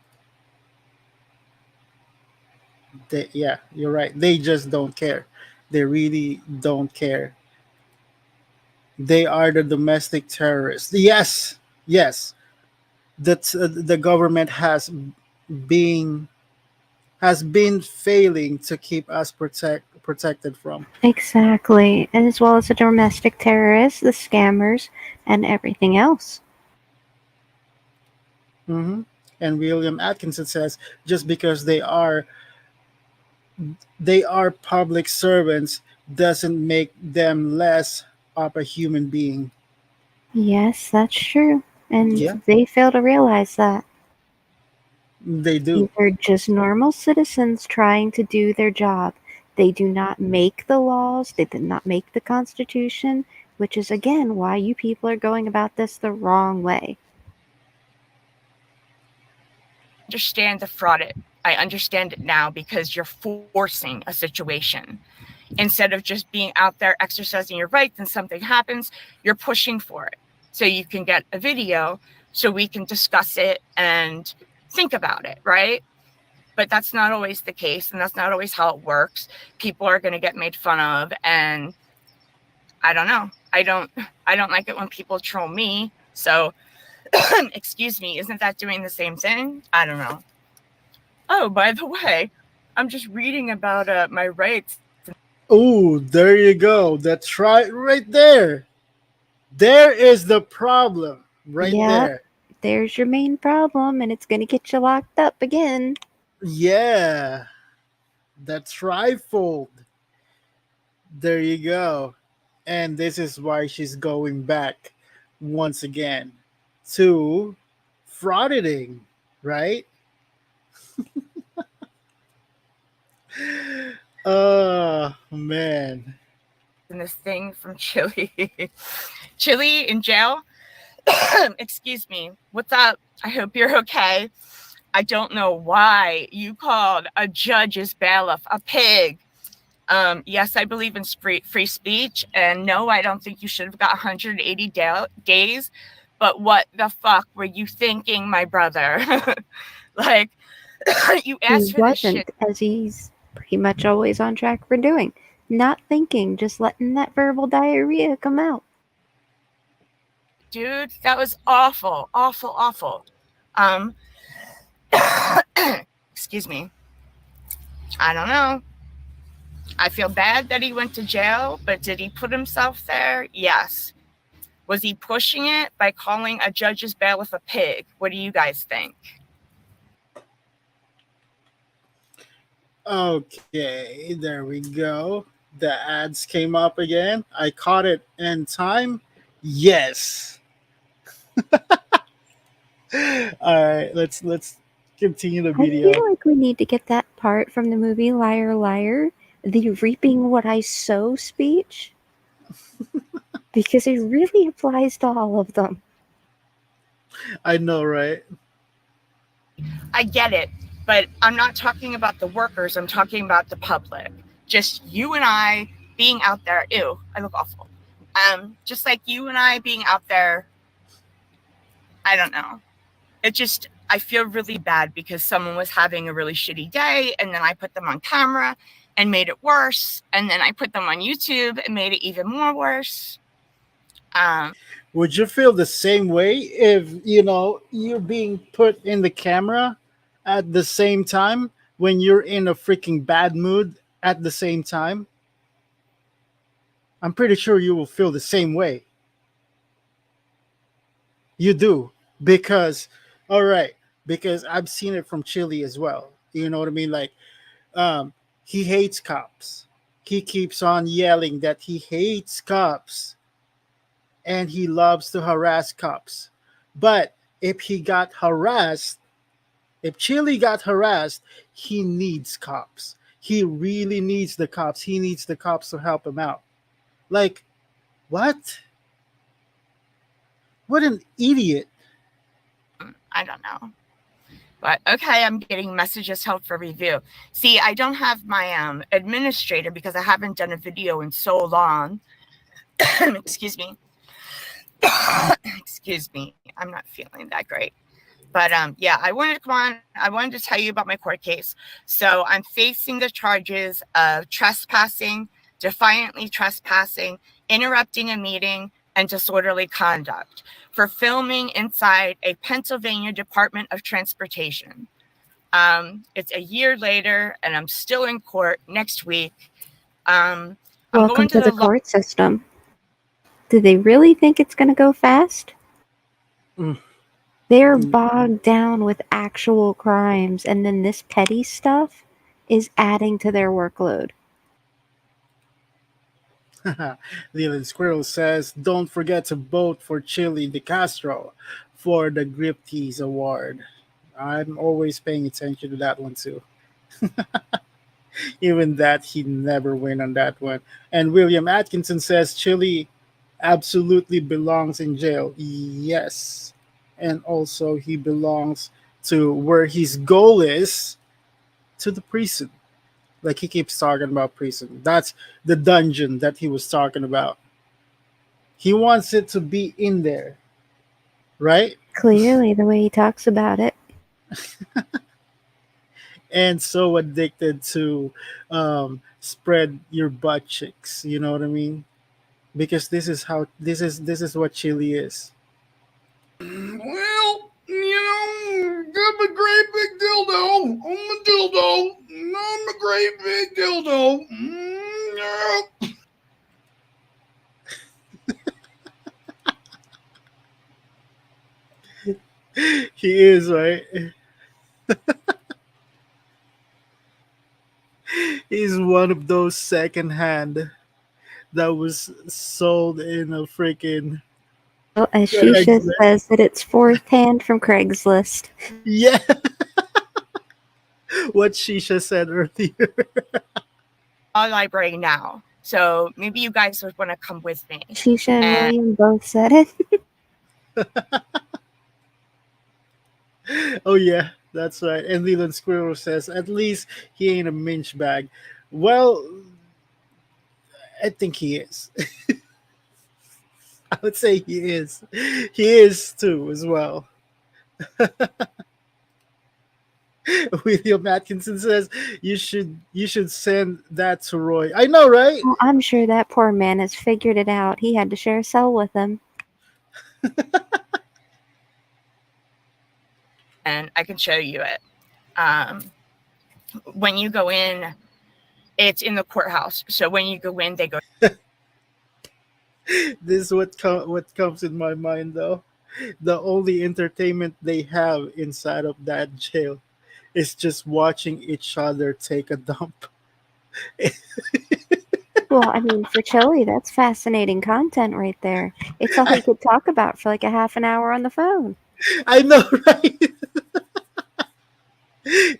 Yeah, you're right. They just don't care. They really don't care. They are the domestic terrorists. Yes, yes. That the government been has been failing to keep us protected from. Exactly. And as well as the domestic terrorists, the scammers, and everything else. Mm-hmm. And William Atkinson says just because they are public servants doesn't make them less of a human being. Yes, that's true. And Yeah. they fail to realize that. They do. They're just normal citizens trying to do their job. They do not make the laws, they did not make the Constitution, which is again why you people are going about this the wrong way. Understand the fraud. I understand it now because you're forcing a situation. Instead of just being out there exercising your rights and something happens, you're pushing for it. So you can get a video so we can discuss it and think about it, right? But that's not always the case, and that's not always how it works. People are going to get made fun of, and I don't know. I don't like it when people troll me. So, excuse me, isn't that doing the same thing? I don't know. Oh, by the way, I'm just reading about my rights. Oh, there you go. That's right there. There is the problem right there. There's your main problem, and it's going to get you locked up again. Yeah. The trifold. There you go. And this is why she's going back once again to frauditing, right? Oh, man. And this thing from Chile. Chile in jail? Excuse me. What's up? I hope you're okay. I don't know why you called a judge's bailiff a pig. Yes, I believe in free speech. And no, I don't think you should have got 180 days. But what the fuck were you thinking, my brother? Like, you asked for this shit. As he's pretty much always on track for doing. Not thinking, just letting that verbal diarrhea come out. Dude, that was awful, awful, awful. Excuse me. I don't know. I feel bad that he went to jail, but did he put himself there? Yes. Was he pushing it by calling a judge's bailiff a pig? What do you guys think? Okay, there we go. The ads came up again. I caught it in time. Yes. All right, let's continue the video. I feel like we need to get that part from the movie Liar Liar, the reaping what I sow speech, because it really applies to all of them. I know, right? I get it, but I'm not talking about the workers. I'm talking about the public. Just you and I being out there. Ew, I look awful. Just like you and I being out there, I don't know. I feel really bad because someone was having a really shitty day, and then I put them on camera and made it worse, and then I put them on YouTube and made it even more worse. Would you feel the same way if you're being put in the camera at the same time when you're in a freaking bad mood at the same time? I'm pretty sure you will feel the same way. You do, because all right, because I've seen it from Chile as well. You know what I mean? Like, um, he hates cops. He keeps on yelling that he hates cops and he loves to harass cops. But if he got harassed, if Chile got harassed, he needs cops. He really needs the cops. He needs the cops to help him out. Like, what? What an idiot. I don't know. But okay, I'm getting messages held for review. See, I don't have my administrator because I haven't done a video in so long. Excuse me. Excuse me. I'm not feeling that great. But yeah, I wanted to come on. I wanted to tell you about my court case. So I'm facing the charges of trespassing, defiantly trespassing, interrupting a meeting, and disorderly conduct for filming inside a Pennsylvania Department of Transportation. It's a year later, and I'm still in court next week. I'm Welcome going to the the court system. Do they really think it's going to go fast? They're bogged down with actual crimes, and then this petty stuff is adding to their workload. Leland Squirrel says, don't forget to vote for Chili De Castro for the Griptease Award. I'm always paying attention to that one too. Even that, he never win on that one. And William Atkinson says Chili absolutely belongs in jail. Yes. And also he belongs to where his goal is, to the prison. Like, he keeps talking about prison. That's the dungeon that he was talking about. He wants it to be in there, right? Clearly, the way he talks about it. And so addicted to spread your butt cheeks. You know what I mean? Because this is what Chili is. Well, I'm a great big dildo. I'm a dildo. I'm a great big dildo. Yeah. He is, right? He's one of those secondhand that was sold in a freaking. Well, as Shisha says, that it's fourth hand from Craigslist. Yeah. What Shisha said earlier. Our library now. So maybe you guys would want to come with me. Shisha and William both said it. Oh yeah, that's right. And Leland Squirrel says, at least he ain't a minch bag. Well, I think he is. I would say he is. He is too, as well. William Atkinson says you should send that to Roy. I know, right? Well, I'm sure that poor man has figured it out. He had to share a cell with him. And I can show you it. When you go in, it's in the courthouse. So when you go in, they go. This is what comes in my mind, though. The only entertainment they have inside of that jail is just watching each other take a dump. Well, I mean, for Chili, that's fascinating content right there. It's all he could talk about for like a half an hour on the phone. I know, right?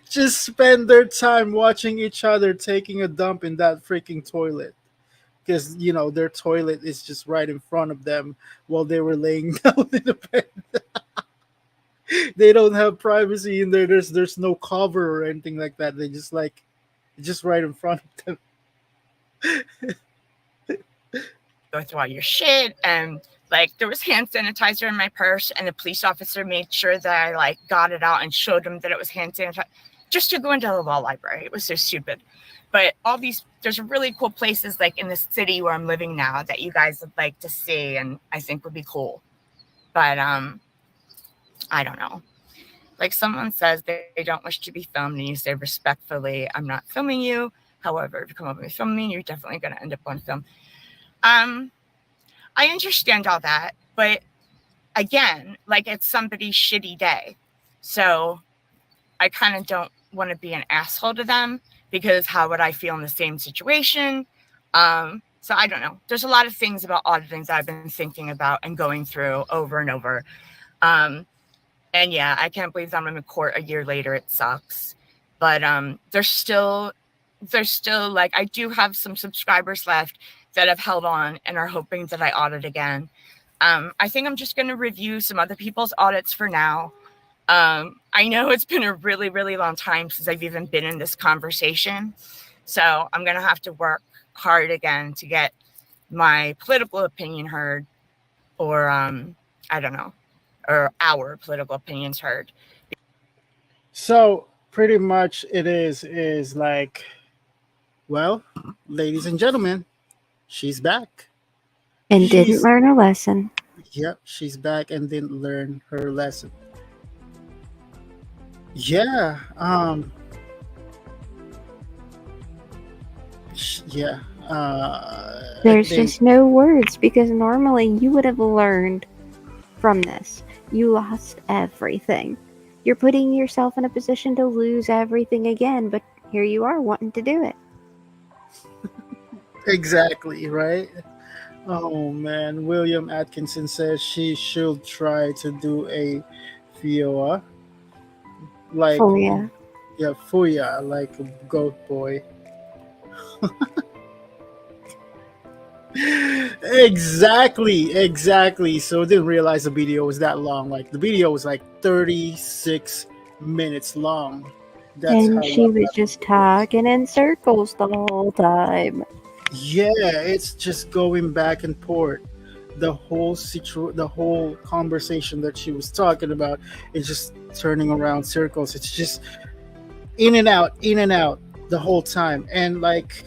Just spend their time watching each other taking a dump in that freaking toilet. Because, their toilet is just right in front of them while they were laying down in the bed. They don't have privacy in there. There's no cover or anything like that. They just just right in front of them. go through all your shit. And like there was hand sanitizer in my purse, and the police officer made sure that I like got it out and showed him that it was hand sanitizer just to go into the law library. It was so stupid. But there's really cool places like in the city where I'm living now that you guys would like to see and I think would be cool. But I don't know. Like someone says they don't wish to be filmed and you say respectfully, I'm not filming you. However, if you come up and film me, you're definitely going to end up on film. I understand all that, but again, like it's somebody's shitty day. So I kind of don't want to be an asshole to them because how would I feel in the same situation? So I don't know. There's a lot of things about auditing that I've been thinking about and going through over and over. And yeah, I can't believe that I'm in court a year later. It sucks. But there's still like, I do have some subscribers left that have held on and are hoping that I audit again. I think I'm just going to review some other people's audits for now. I know it's been a really, really long time since I've even been in this conversation. So I'm going to have to work hard again to get my political opinion heard, or I don't know, or our political opinions heard. So pretty much it is like, well, ladies and gentlemen, she's back. And didn't learn a lesson. Yep, she's back and didn't learn her lesson. Yeah, yeah. There's just no words because normally you would have learned from this. You lost everything. You're putting yourself in a position to lose everything again, but here you are wanting to do it. Exactly, right? Oh man, William Atkinson says she should try to do a FIOA. Like Fuya. Yeah, Fuya, like a goat boy. Exactly. So didn't realize the video was that long. Like the video was like 36 minutes long. And she was just talking in circles the whole time. Yeah, it's just going back and forth. The whole conversation that she was talking about is just turning around circles. It's just in and out the whole time. And like,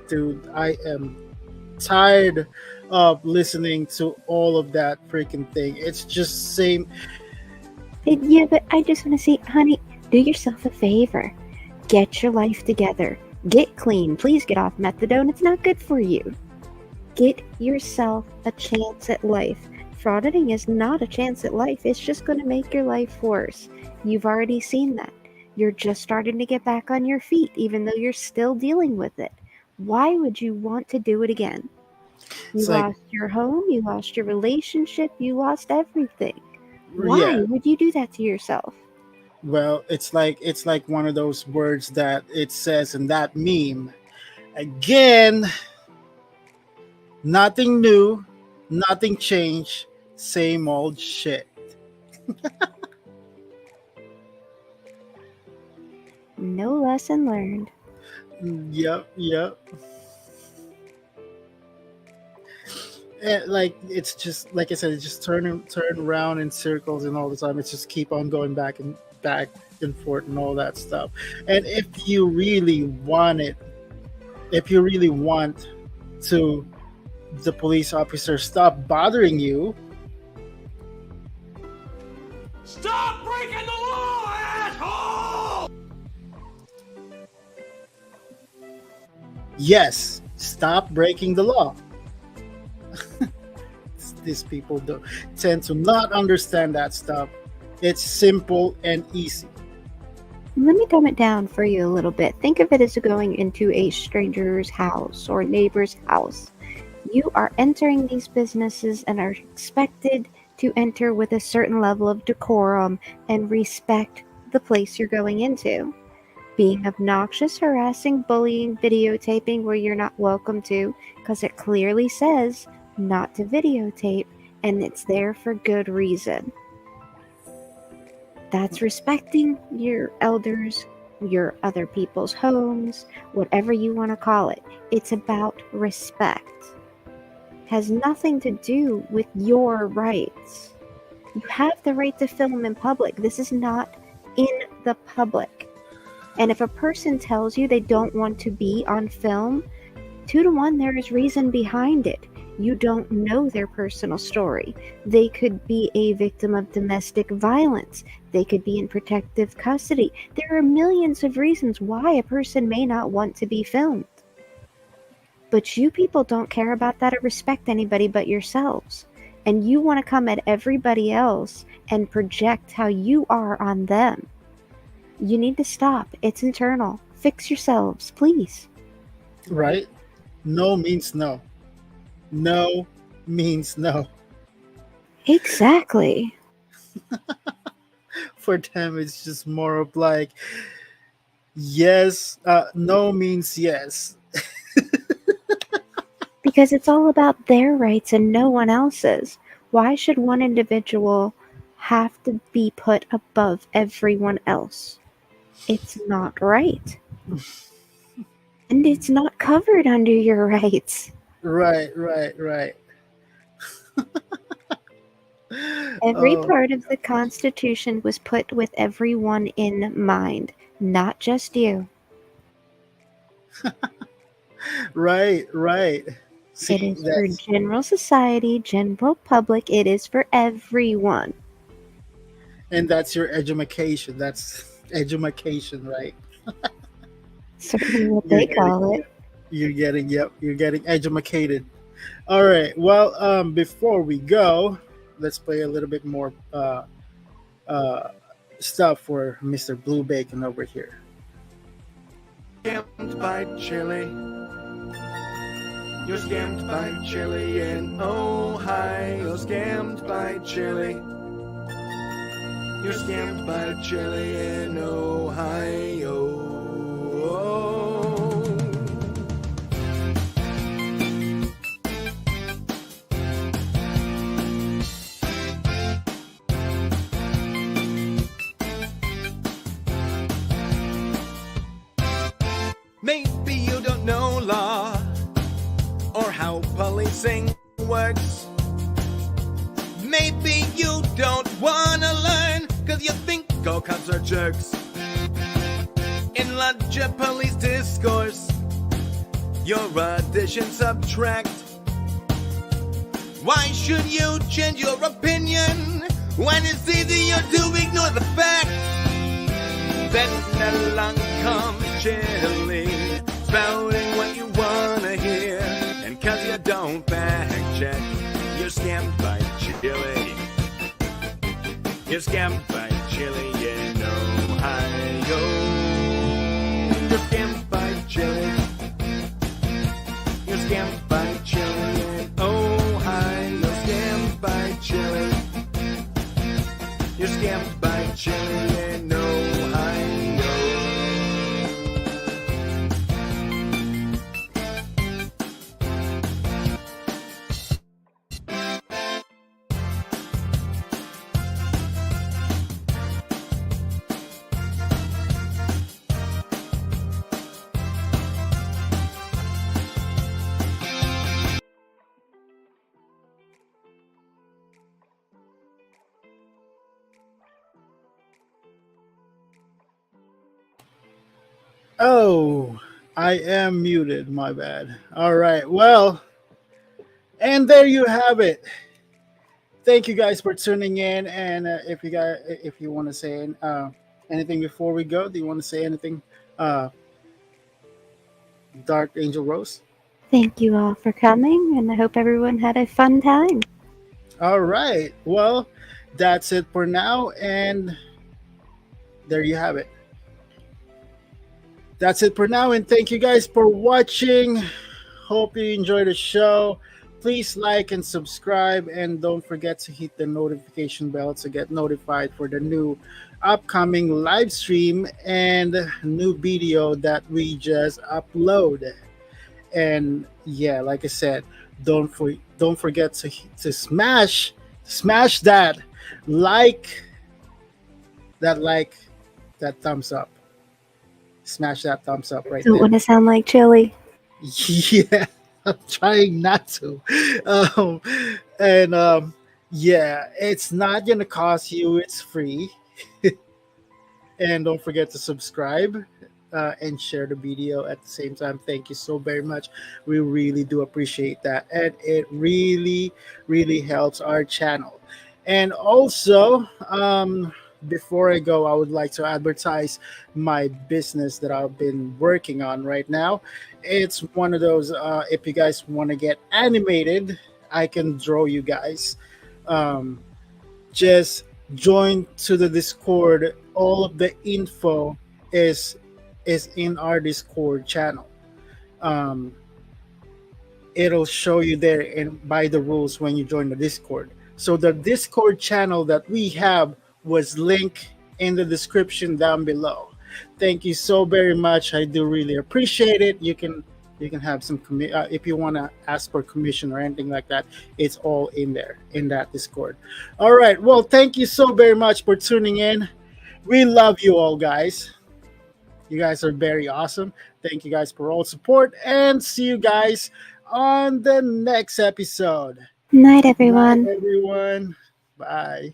dude, I am tired of listening to all of that freaking thing. It's just same. Yeah, but I just want to say, honey, do yourself a favor. Get your life together. Get clean. Please get off methadone. It's not good for you. Get yourself a chance at life. Frauditing is not a chance at life. It's just going to make your life worse. You've already seen that. You're just starting to get back on your feet, even though you're still dealing with it. Why would you want to do it again? You lost your home. You lost your relationship. You lost everything. Why would you do that to yourself? Well, it's like one of those words that it says in that meme. Again, nothing new, nothing changed, same old shit. No lesson learned. Yep. And like it's just like I said, it's just turn around in circles and all the time. It's just keep on going back and forth and all that stuff. And if you really want to the police officer stop bothering you, Stop breaking the law, asshole! yes, stop breaking the law. These people tend to not understand that stuff. It's simple and easy. Let me dumb it down for you a little bit. Think of it as going into a stranger's house or neighbor's house. You are entering these businesses and are expected to enter with a certain level of decorum and respect the place you're going into. Being obnoxious, harassing, bullying, videotaping where you're not welcome to, because it clearly says not to videotape, and it's there for good reason. That's respecting your elders, your other people's homes, whatever you want to call it. It's about respect. has nothing to do with your rights. You have the right to film in public. This is not in the public. And if a person tells you they don't want to be on film, 2 to 1, there is reason behind it. You don't know their personal story. They could be a victim of domestic violence. They could be in protective custody. There are millions of reasons why a person may not want to be filmed. But you people don't care about that or respect anybody but yourselves. And you want to come at everybody else and project how you are on them. You need to stop. It's internal. Fix yourselves, please. Right? No means no. No means no. Exactly. For them, it's just more of like, yes, no means yes. Because it's all about their rights and no one else's. Why should one individual have to be put above everyone else? It's not right. And it's not covered under your rights. Right. Every part of the Constitution was put with everyone in mind, not just you. Right. See, It is for general society, general public. It is for everyone. And that's your education. That's education, right? Certainly what they call it. You're getting educated. All right. Well, before we go, let's play a little bit more stuff for Mr. Blue Bacon over here. Scammed by Chile. You're scammed by Chile in Ohio. Scammed by Chile. You're scammed by Chile in Ohio. Maybe you don't know law or how policing works. Maybe you don't wanna learn cause you think all cops are jerks. Enlarge your police discourse, your addition subtract. Why should you change your opinion when it's easier to ignore the fact that along comes Chile, spouting what you wanna hear, and cause you don't fact check, you're scammed by Chile. You're scammed by Chile in Ohio. You're scammed by Chile. You're scammed by Chile in Ohio. You're scammed by Chile. You're scammed by Chile in Ohio. Oh, I am muted. My bad. All right. Well, and there you have it. Thank you guys for tuning in. And if you want to say anything before we go, do you want to say anything, Dark Angel Rose? Thank you all for coming, and I hope everyone had a fun time. All right. Well, that's it for now, and there you have it. That's it for now, and thank you guys for watching. Hope you enjoyed the show. Please like and subscribe, and don't forget to hit the notification bell to get notified for the new upcoming live stream and new video that we just upload. And yeah, like I said, don't forget to smash that thumbs up. Smash that thumbs up right Don't there. want to sound like Chili. Yeah. I'm trying not to. Um, and yeah, it's not gonna cost you. It's free. And don't forget to subscribe and share the video at the same time. Thank you so very much. We really do appreciate that. And it really, really helps our channel. And also, before I go, I would like to advertise my business that I've been working on right now. It's one of those, if you guys want to get animated, I can draw you guys. Um, just join to the Discord. All of the info is in our Discord channel. Um, it'll show you there and by the rules when you join the Discord. So the Discord channel that we have was linked in the description down below. Thank you so very much. I do really appreciate it. You can have some if you want to ask for commission or anything like that. It's all in there in that Discord. All right. Well, thank you so very much for tuning in. We love you all, guys. You guys are very awesome. Thank you guys for all support and see you guys on the next episode. Night, everyone. Night, everyone. Bye.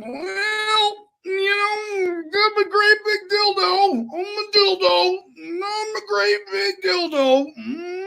Well, I'm a great big dildo. I'm a dildo. I'm a great big dildo.